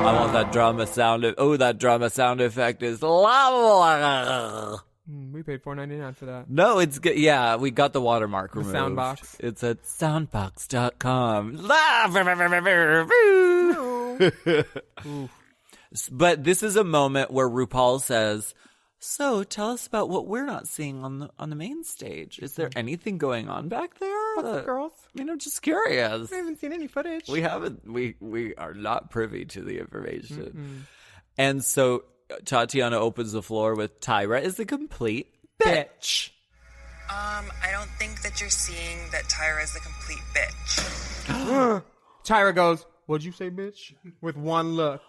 I want that drama sound. That drama sound effect is loud. We paid $4.99 for that. No, it's good. Yeah, we got the watermark removed. Soundbox. It's at soundbox.com. But this is a moment where RuPaul says, "So, tell us about what we're not seeing on the main stage. Is there anything going on back there?" What's up, girls? I'm just curious. I haven't seen any footage. We haven't. We are not privy to the information. And so Tatiana opens the floor with Tyra is a complete bitch. I don't think that you're seeing that Tyra is a complete bitch. Tyra goes, "What'd you say, bitch?" With one look.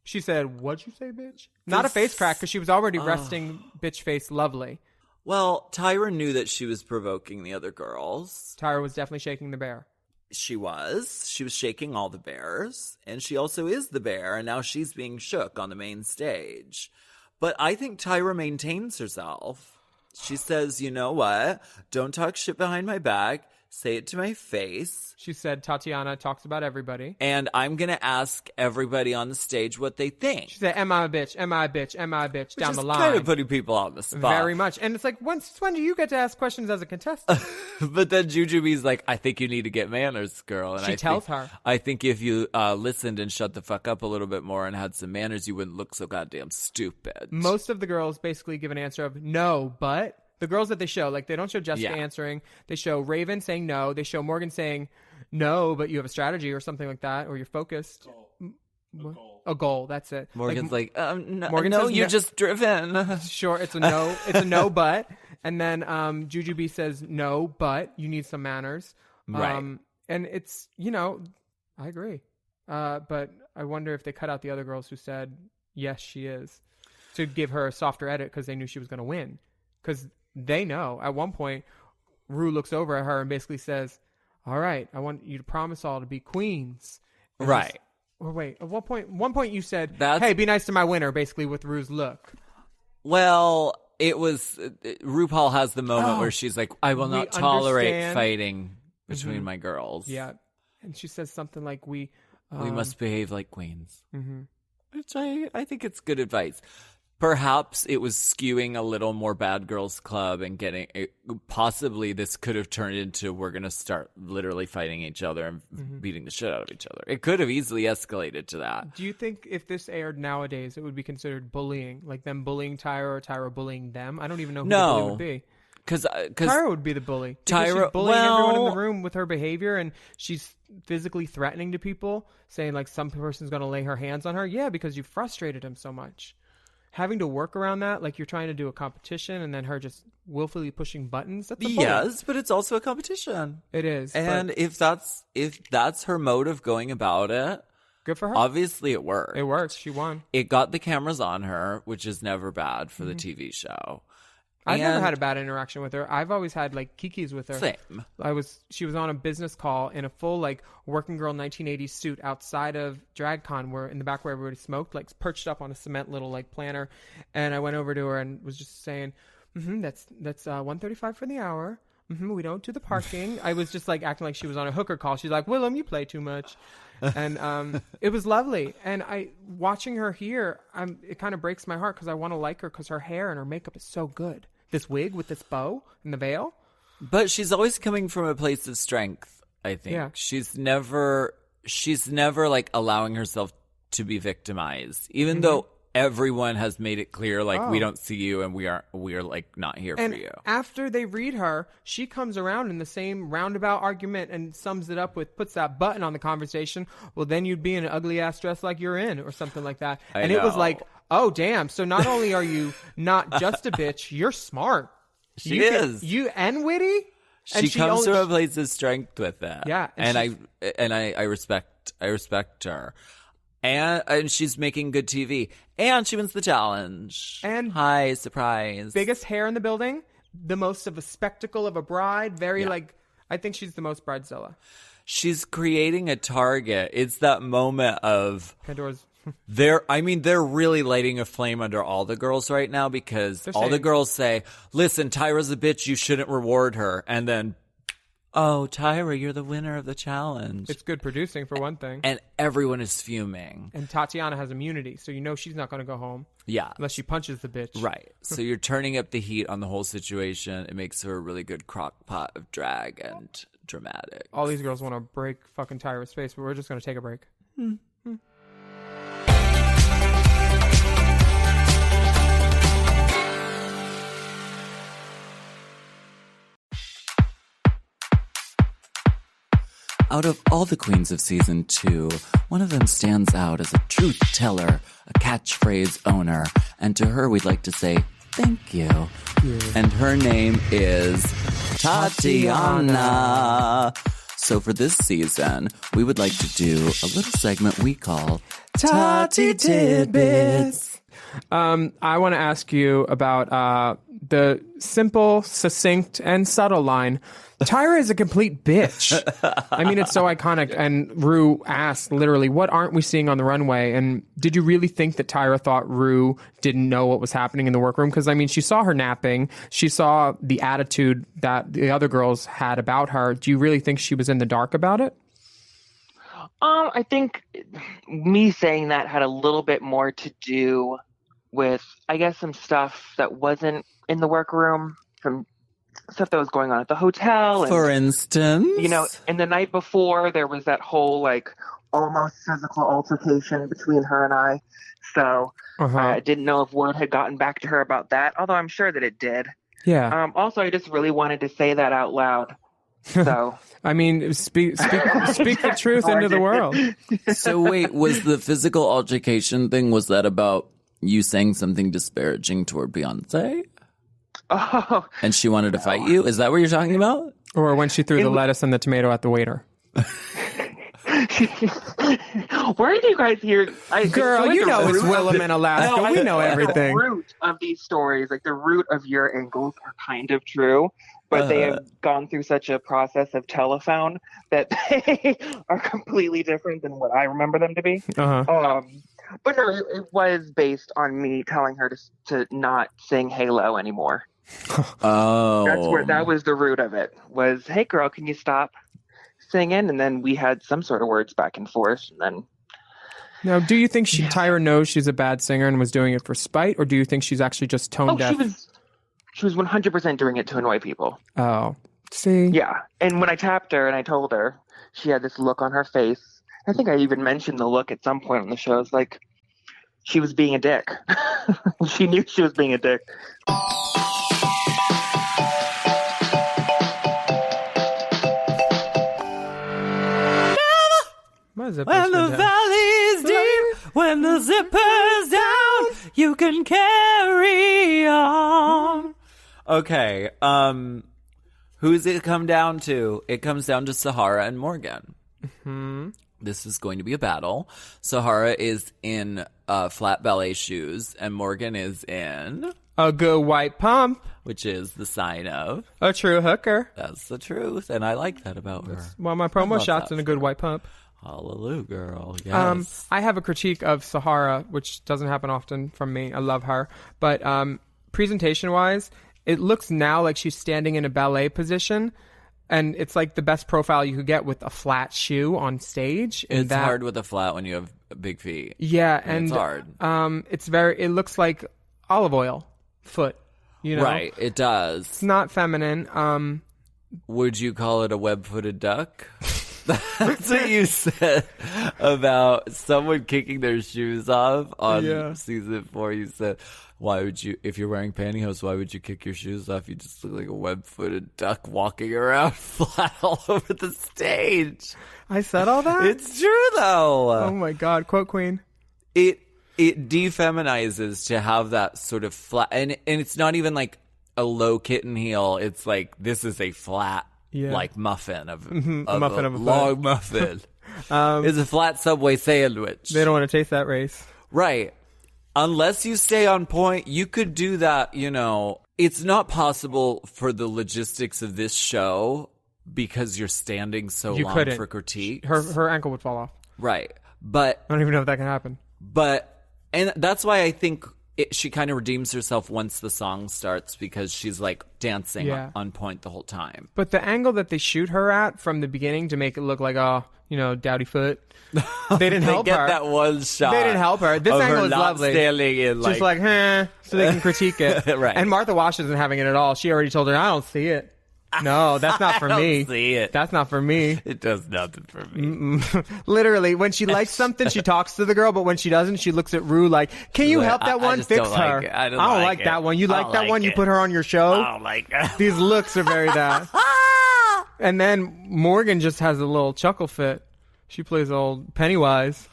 She said, "What'd you say, bitch?" Not a face crack because she was already resting bitch face lovely. Well, Tyra knew that she was provoking the other girls. Tyra was definitely shaking the bear. She was shaking all the bears, and she also is the bear, and now she's being shook on the main stage. But I think Tyra maintains herself. She says, "You know what? Don't talk shit behind my back. Say it to my face. She said Tatiana talks about everybody. And I'm going to ask everybody on the stage what they think." She said, "Am I a bitch? Am I a bitch? Am I a bitch?" Which down is the line. kind of putting people on the spot. Very much. And it's like, when do you get to ask questions as a contestant? But then Jujubee's like, "I think you need to get manners, girl." And She tells her. I think if you listened and shut the fuck up a little bit more and had some manners, you wouldn't look so goddamn stupid. Most of the girls basically give an answer of no, but the girls that they show, like they don't show Jessica answering. They show Raven saying no. They show Morgan saying no, but you have a strategy or something like that, or you're focused. A goal. That's it. Morgan's like no, Morgan no, says you're no. just driven. Sure, it's a no. It's a no, but. And then Jujubee says no, but you need some manners. Right. And it's, I agree. But I wonder if they cut out the other girls who said yes, she is, to give her a softer edit because they knew she was going to win. Because they know. At one point, Rue looks over at her and basically says, "All right, I want you to promise all to be queens." And Right. Or wait, at one point you said, "Hey, be nice to my winner," basically with Rue's look. Well, it was RuPaul has the moment where she's like, I will We not tolerate understand. fighting between my girls. Yeah. And she says something like, we must behave like queens. mhm. Which I think it's good advice. Perhaps it was skewing a little more Bad Girls Club and possibly this could have turned into we're going to start literally fighting each other and beating the shit out of each other. It could have easily escalated to that. Do you think if this aired nowadays, it would be considered bullying? Like them bullying Tyra or Tyra bullying them? I don't even know who the bully would be. Because Tyra would be the bully. Because Tyra- she's bullying everyone in well- the room with her behavior, and she's physically threatening to people, saying like some person's going to lay her hands on her. Yeah, because you frustrated him so much. Having to work around that, like you're trying to do a competition, and then her just willfully pushing buttons. That's a bully. Yes, but it's also a competition. It is. And but if that's her mode of going about it, good for her. obviously it worked. It worked. She won. It got the cameras on her, which is never bad for the TV show. I've never And- had a bad interaction with her. I've always had like kikis with her. Same. She was on a business call in a full like working girl 1980s suit outside of DragCon, where in the back where everybody smoked, like perched up on a cement little like planter. And I went over to her and was just saying, that's 135 for the hour. We don't do the parking. I was just like acting like she was on a hooker call. She's like, Willam, you play too much. And it was lovely. And watching her here, it kind of breaks my heart because I want to like her because her hair and her makeup is so good. This wig with this bow and the veil. But she's always coming from a place of strength, I think. Yeah. She's never like allowing herself to be victimized, even though everyone has made it clear, like, we don't see you and we are like not here And for you. after they read her, she comes around in the same roundabout argument and sums it up with, puts that button on the conversation. Well, then you'd be in an ugly ass dress like you're in, or something like that. I And it was know. like, oh damn! So not only are you not just a bitch, you're smart. She You is. you and witty. She comes from a place of strength with it. Yeah, and and I respect her. And she's making good TV. And she wins the challenge. And hi, surprise. biggest hair in the building, the most of a spectacle of a bride. Very like, I think she's the most bridezilla. She's creating a target. It's that moment of Pandora's. they're really lighting a flame under all the girls right now because all the saying- girls say, listen, Tyra's a bitch, you shouldn't reward her. And then, oh, Tyra, you're the winner of the challenge. It's good producing for one thing. And everyone is fuming. And Tatiana has immunity, so you know she's not going to go home Yeah. unless she punches the bitch. Right. So you're turning up the heat on the whole situation. It makes her a really good crock pot of drag and dramatic. All these girls want to break fucking Tyra's face, but we're just going to take a break. Out of all the queens of season 2, one of them stands out as a truth teller, a catchphrase owner, and to her we'd like to say thank you. And her name is Tatiana. So for this season, we would like to do a little segment we call Tati Tidbits. I want to ask you about the simple, succinct, and subtle line. Tyra is a complete bitch. I mean, it's so iconic. And Rue asked, literally, what aren't we seeing on the runway? And did you really think that Tyra thought Rue didn't know what was happening in the workroom? Because, I mean, she saw her napping. She saw the attitude that the other girls had about her. Do you really think she was in the dark about it? I think me saying that had a little bit more to do with, I guess, some stuff that wasn't in the workroom, some stuff that was going on at the hotel. And, For instance? you know, and the night before, there was that whole, like, almost physical altercation between her and I. So I didn't know if word had gotten back to her about that, although I'm sure that it did. Yeah. Also, I just really wanted to say that out loud. So I mean, speak the truth into the world. So wait, was the physical altercation thing, was that about you saying something disparaging toward Beyonce? oh, And she wanted to fight you? Is that what you're talking about? Or when she threw the lettuce and the tomato at the waiter. where did you guys hear? Girl, you know it's Willam in Alaska. We know everything. The root of these stories, like the root of your angles, are kind of true, but they have gone through such a process of telephone that they are completely different than what I remember them to be. But no, it was based on me telling her to not sing Halo anymore. Oh. That was the root of it. Was, hey girl, can you stop singing? And then we had some sort of words back and forth. And then Now, do you think Tyra knows she's a bad singer and was doing it for spite, or do you think she's actually just tone deaf? She was 100% doing it to annoy people. Oh, see? Yeah. And when I tapped her and I told her, she had this look on her face. I think I even mentioned the look at some point on the show. It's like she was being a dick. She knew she was being a dick. What is it? When the valley's deep, when the zipper's down, you can carry on. Okay, who's it come down to? It comes down to Sahara and Morgan. Mm-hmm. This is going to be a battle. Sahara is in flat ballet shoes, and Morgan is in a good white pump, which is the sign of a true hooker. That's the truth, and I like that about her. Well, my promo shots in a good white pump. Hallelujah, girl. Yes. I have a critique of Sahara, which doesn't happen often from me. I love her. But presentation-wise, it looks now like she's standing in a ballet position, and it's like the best profile you could get with a flat shoe on stage. It's hard with a flat when you have big feet. Yeah, and it's hard. It looks like olive oil foot, you know? Right, it does. It's not feminine. Would you call it a web-footed duck? That's what you said about someone kicking their shoes off on season 4. You said, why would you, if you're wearing pantyhose, why would you kick your shoes off? You just look like a web-footed duck walking around flat all over the stage. I said all that? It's true, though. Oh, my God. Quote queen. It defeminizes to have that sort of flat, and it's not even like a low kitten heel. It's like, this is a flat, like muffin of a long muffin. It's a flat Subway sandwich. They don't want to taste that race. Right. Unless you stay on point, you could do that, you know. It's not possible for the logistics of this show because you're standing so long couldn't. for critique. Her ankle would fall off. Right. But I don't even know if that can happen. And that's why I think she kind of redeems herself once the song starts, because she's like dancing on point the whole time. But the angle that they shoot her at from the beginning to make it look like, dowdy foot, they didn't help her. They get that one shot. They didn't help her. This angle is lovely. Standing in just like, so they can critique it. Right. And Martha Wash isn't having it at all. She already told her, I don't see it. No, that's not for me. I don't see it. That's not for me. It does nothing for me. Literally, when she likes something, she talks to the girl, but when she doesn't, she looks at Rue like, can you help that one? Fix her. I don't like that one. You like that one? You put her on your show? I don't like it. These looks are very that. And then Morgan just has a little chuckle fit. She plays old Pennywise.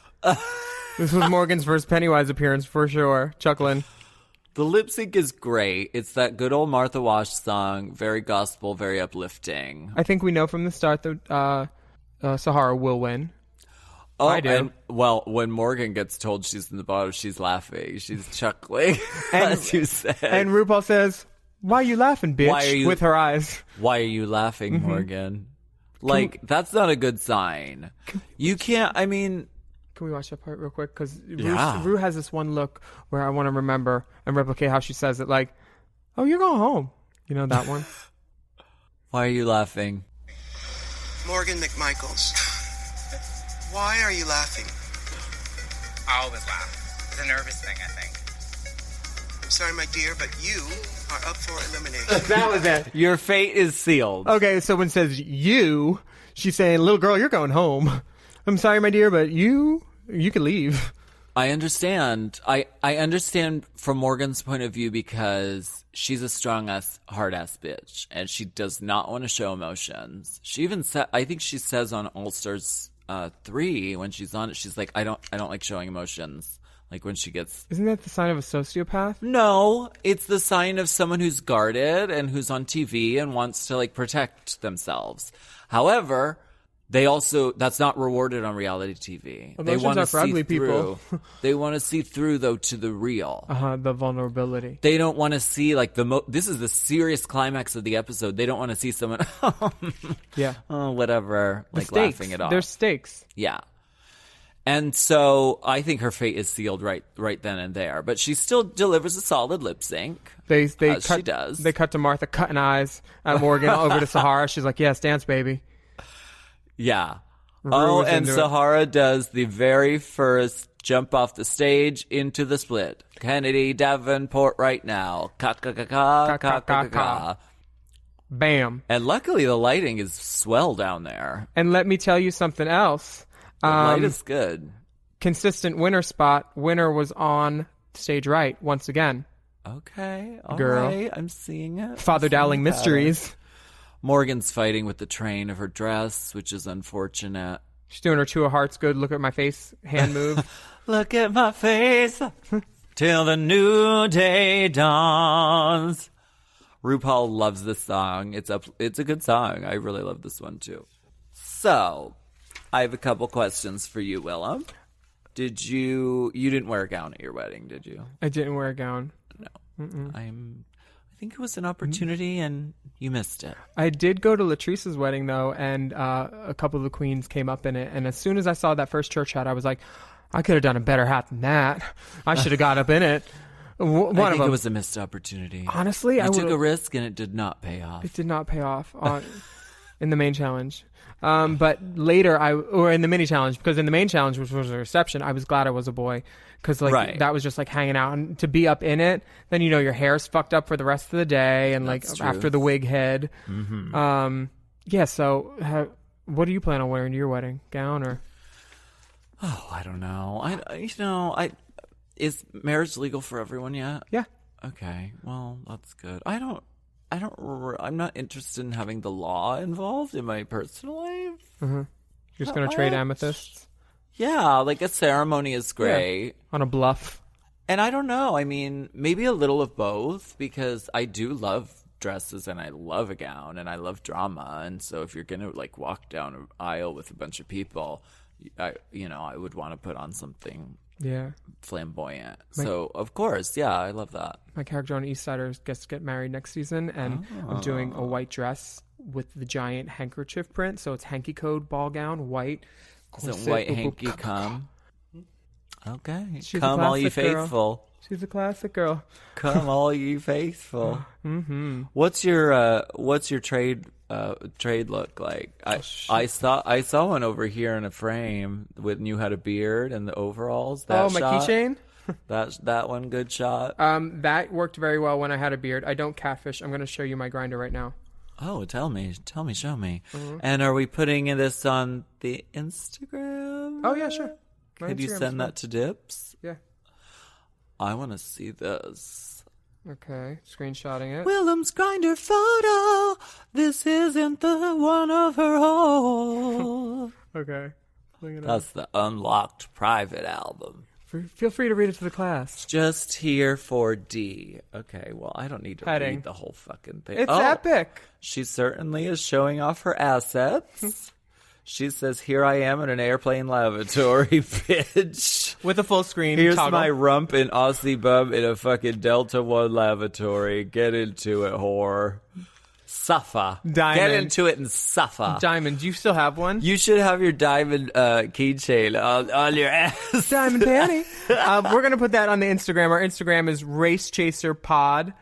This was Morgan's first Pennywise appearance for sure. Chuckling. The lip sync is great. It's that good old Martha Wash song. Very gospel, very uplifting. I think we know from the start that Sahara will win. Oh, I do. And, when Morgan gets told she's in the bottom, she's laughing. She's chuckling, as you said. And RuPaul says, why are you laughing, bitch? With her eyes. Why are you laughing, Morgan? That's not a good sign. You can't, Can we watch that part real quick? Because Rue has this one look where I want to remember and replicate how she says it. Like, oh, you're going home. You know that one? Why are you laughing? Morgan McMichaels. Why are you laughing? I always laugh. It's a nervous thing, I think. I'm sorry, my dear, but you are up for elimination. That was it. Your fate is sealed. Okay, so when it says you, she's saying, little girl, you're going home. I'm sorry, my dear, but you can leave. I understand. I understand from Morgan's point of view, because she's a strong-ass, hard-ass bitch, and she does not want to show emotions. She even said, I think she says on All Stars 3 when she's on it, she's like, I don't like showing emotions. Like when she gets... Isn't that the sign of a sociopath? No, it's the sign of someone who's guarded and who's on TV and wants to protect themselves. However, they also, that's not rewarded on reality TV. Emotions they want to are for ugly people. They want to see through, though, to the real. The vulnerability. They don't want to see this is the serious climax of the episode. They don't want to see someone, yeah, oh, whatever, the stakes. laughing it off. There's stakes. Yeah. And so I think her fate is sealed right then and there. But she still delivers a solid lip sync. They as cut, she does. They cut to Martha cutting eyes at Morgan over to Sahara. She's like, yes, dance, baby. Yeah. was And into it. Sahara does the very first jump off the stage into the split. Kennedy Davenport right now. Ka-ka-ka-ka. Bam. And luckily the lighting is swell down there. And let me tell you something else. The light is good. Consistent winner spot. Winner was on stage right once again. Okay. All Girl. right. I'm seeing it. Father I'm seeing Dowling the Mysteries. pattern. Morgan's fighting with the train of her dress, which is unfortunate. She's doing her Two of Hearts good. Look at my face. Hand move. Look at my face till the new day dawns. RuPaul loves this song. It's a good song. I really love this one too. So, I have a couple questions for you, Willam. You didn't wear a gown at your wedding, did you? I didn't wear a gown. No. I think it was an opportunity and you missed it. I did go to Latrice's wedding though, and a couple of the queens came up in it. And as soon as I saw that first church hat, I was like, I could have done a better hat than that. I should have got up in it. I think it was a missed opportunity. Honestly, I took a risk and it did not pay off. It did not pay off in the main challenge. But later, or in the mini challenge, because in the main challenge, which was a reception, I was glad I was a boy, because that was just like hanging out, and to be up in it, then your hair's fucked up for the rest of the day, and That's true. after the wig head. Mm-hmm. Yeah. So, what do you plan on wearing to your wedding? Gown or? Oh, I don't know. Is marriage legal for everyone yet? Yeah. Okay. Well, that's good. I'm not interested in having the law involved in my personal life. Mm-hmm. You're just going to trade amethysts? Yeah, like a ceremony is great. Yeah. On a bluff. And I don't know. I mean, maybe a little of both, because I do love dresses and I love a gown and I love drama. And so if you're going to like walk down an aisle with a bunch of people, I would want to put on something flamboyant. So, of course, yeah, I love that. My character on East Sider gets to get married next season, and I'm doing a white dress with the giant handkerchief print. So it's hanky code, ball gown, white. Is it white hanky come? Okay. She's Come all ye girl. faithful. She's a classic girl. Come all ye faithful. Mm-hmm. What's your trade look like? I saw one over here in a frame when you had a beard and the overalls. That my shot, keychain? that one good shot. That worked very well when I had a beard. I don't catfish. I'm going to show you my grinder right now. Oh, tell me, show me. Mm-hmm. And are we putting this on the Instagram? Oh yeah, sure. Could you send that to Dips? Yeah. I want to see this. Okay, screenshotting it. Willam's grinder photo. This isn't the one of her hole. Okay. That's the Unlocked Private album. Feel free to read it to the class. Just here for D. Okay, well, I don't need to Heading. read the whole fucking thing. It's epic. She certainly is showing off her assets. She says, here I am in an airplane lavatory, bitch. With a full screen Here's toggle. my rump in Aussie bum in a fucking Delta One lavatory. Get into it, whore. Suffer. Diamond. Get into it and suffer. Diamond, do you still have one? You should have your diamond keychain on your ass. Diamond panty. We're going to put that on the Instagram. Our Instagram is RaceChaserPod.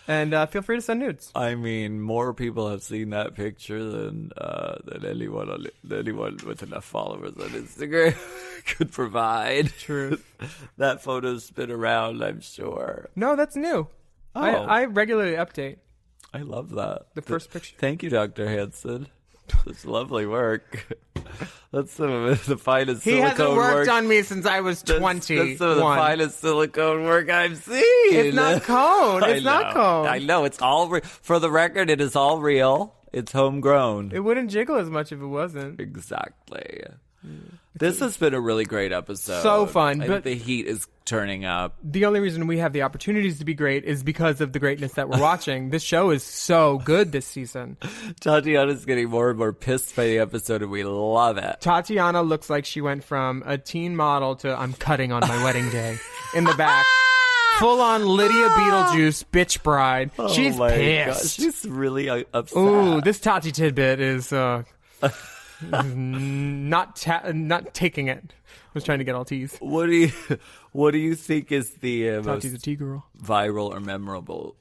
And feel free to send nudes. I mean, more people have seen that picture than anyone with enough followers on Instagram could provide. Truth. That photo's been around, I'm sure. No, that's new. Oh. I regularly update. I love that. The first picture. Thank you, Dr. Hansen. It's lovely work. That's some of the finest He silicone hasn't worked work. on me since I was 20. That's some of the finest silicone work I've seen. It's not cone. It's not cone. I know. It's all for the record. It is all real. It's homegrown. It wouldn't jiggle as much if it wasn't. Exactly. This has been a really great episode. So fun. I think the heat is turning up. The only reason we have the opportunities to be great is because of the greatness that we're watching. This show is so good this season. Tatiana's getting more and more pissed by the episode, and we love it. Tatiana looks like she went from a teen model to I'm cutting on my wedding day in the back. Full on Lydia Beetlejuice bitch bride. She's my pissed. gosh, she's really upset. Ooh, this Tati tidbit is not taking it. I was trying to get all T's. What do you think is the most Tati's a T girl. viral or memorable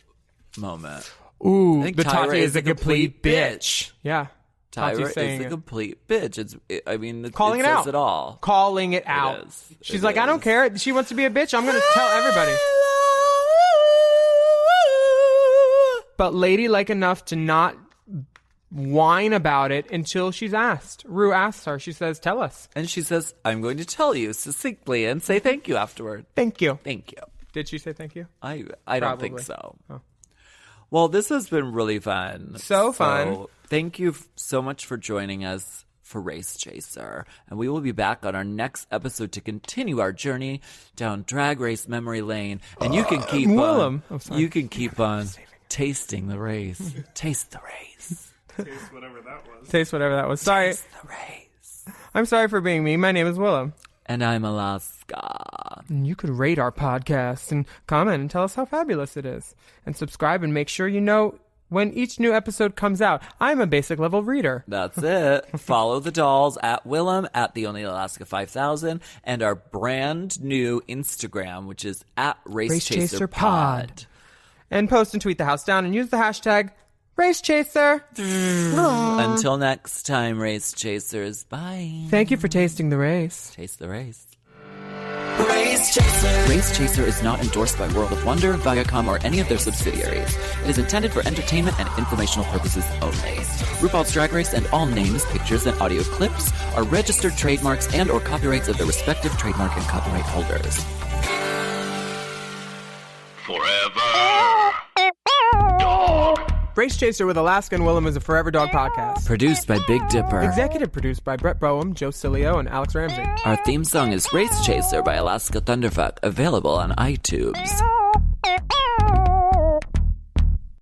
moment? Ooh, I think the Tyra Tati is a complete bitch. Yeah. Tyra Tati's is saying a it. complete bitch. Calling it it says out. it all. Calling it out. is. She's It like, I don't is. care. She wants to be a bitch. I'm going to tell everybody. But ladylike enough to not whine about it until she's asked. Rue asks her. She says, tell us. And she says, I'm going to tell you succinctly and say thank you afterward. Thank you. Thank you. Did she say thank you? I don't think Probably. so. Oh. Well, this has been really fun. So fun. Thank you so much for joining us for Race Chaser. And we will be back on our next episode to continue our journey down Drag Race memory lane. And you can keep Willam. on, Oh, sorry. you can keep on tasting the race. Taste the race. Taste whatever that was. Taste whatever that was. Sorry. Taste the race. I'm sorry for being me. My name is Willam. And I'm Alaska. And you could rate our podcast and comment and tell us how fabulous it is. And subscribe and make sure you know when each new episode comes out. I'm a basic level reader. That's it. Follow the dolls at Willam, at The Only Alaska 5000, and our brand new Instagram, which is at Race Chaser Pod. And post and tweet the house down and use the hashtag Race Chaser. Until next time, Race Chasers. Bye. Thank you for tasting the race. Taste the race. Race Chaser. Race Chaser is not endorsed by World of Wonder, Viacom, or any of their subsidiaries. It is intended for entertainment and informational purposes only. RuPaul's Drag Race and all names, pictures, and audio clips are registered trademarks and or copyrights of their respective trademark and copyright holders. Race Chaser with Alaska and Willam is a Forever Dog podcast. Produced by Big Dipper. Executive produced by Brett Boehm, Joe Cilio, and Alex Ramsey. Our theme song is Race Chaser by Alaska Thunderfuck, available on iTunes.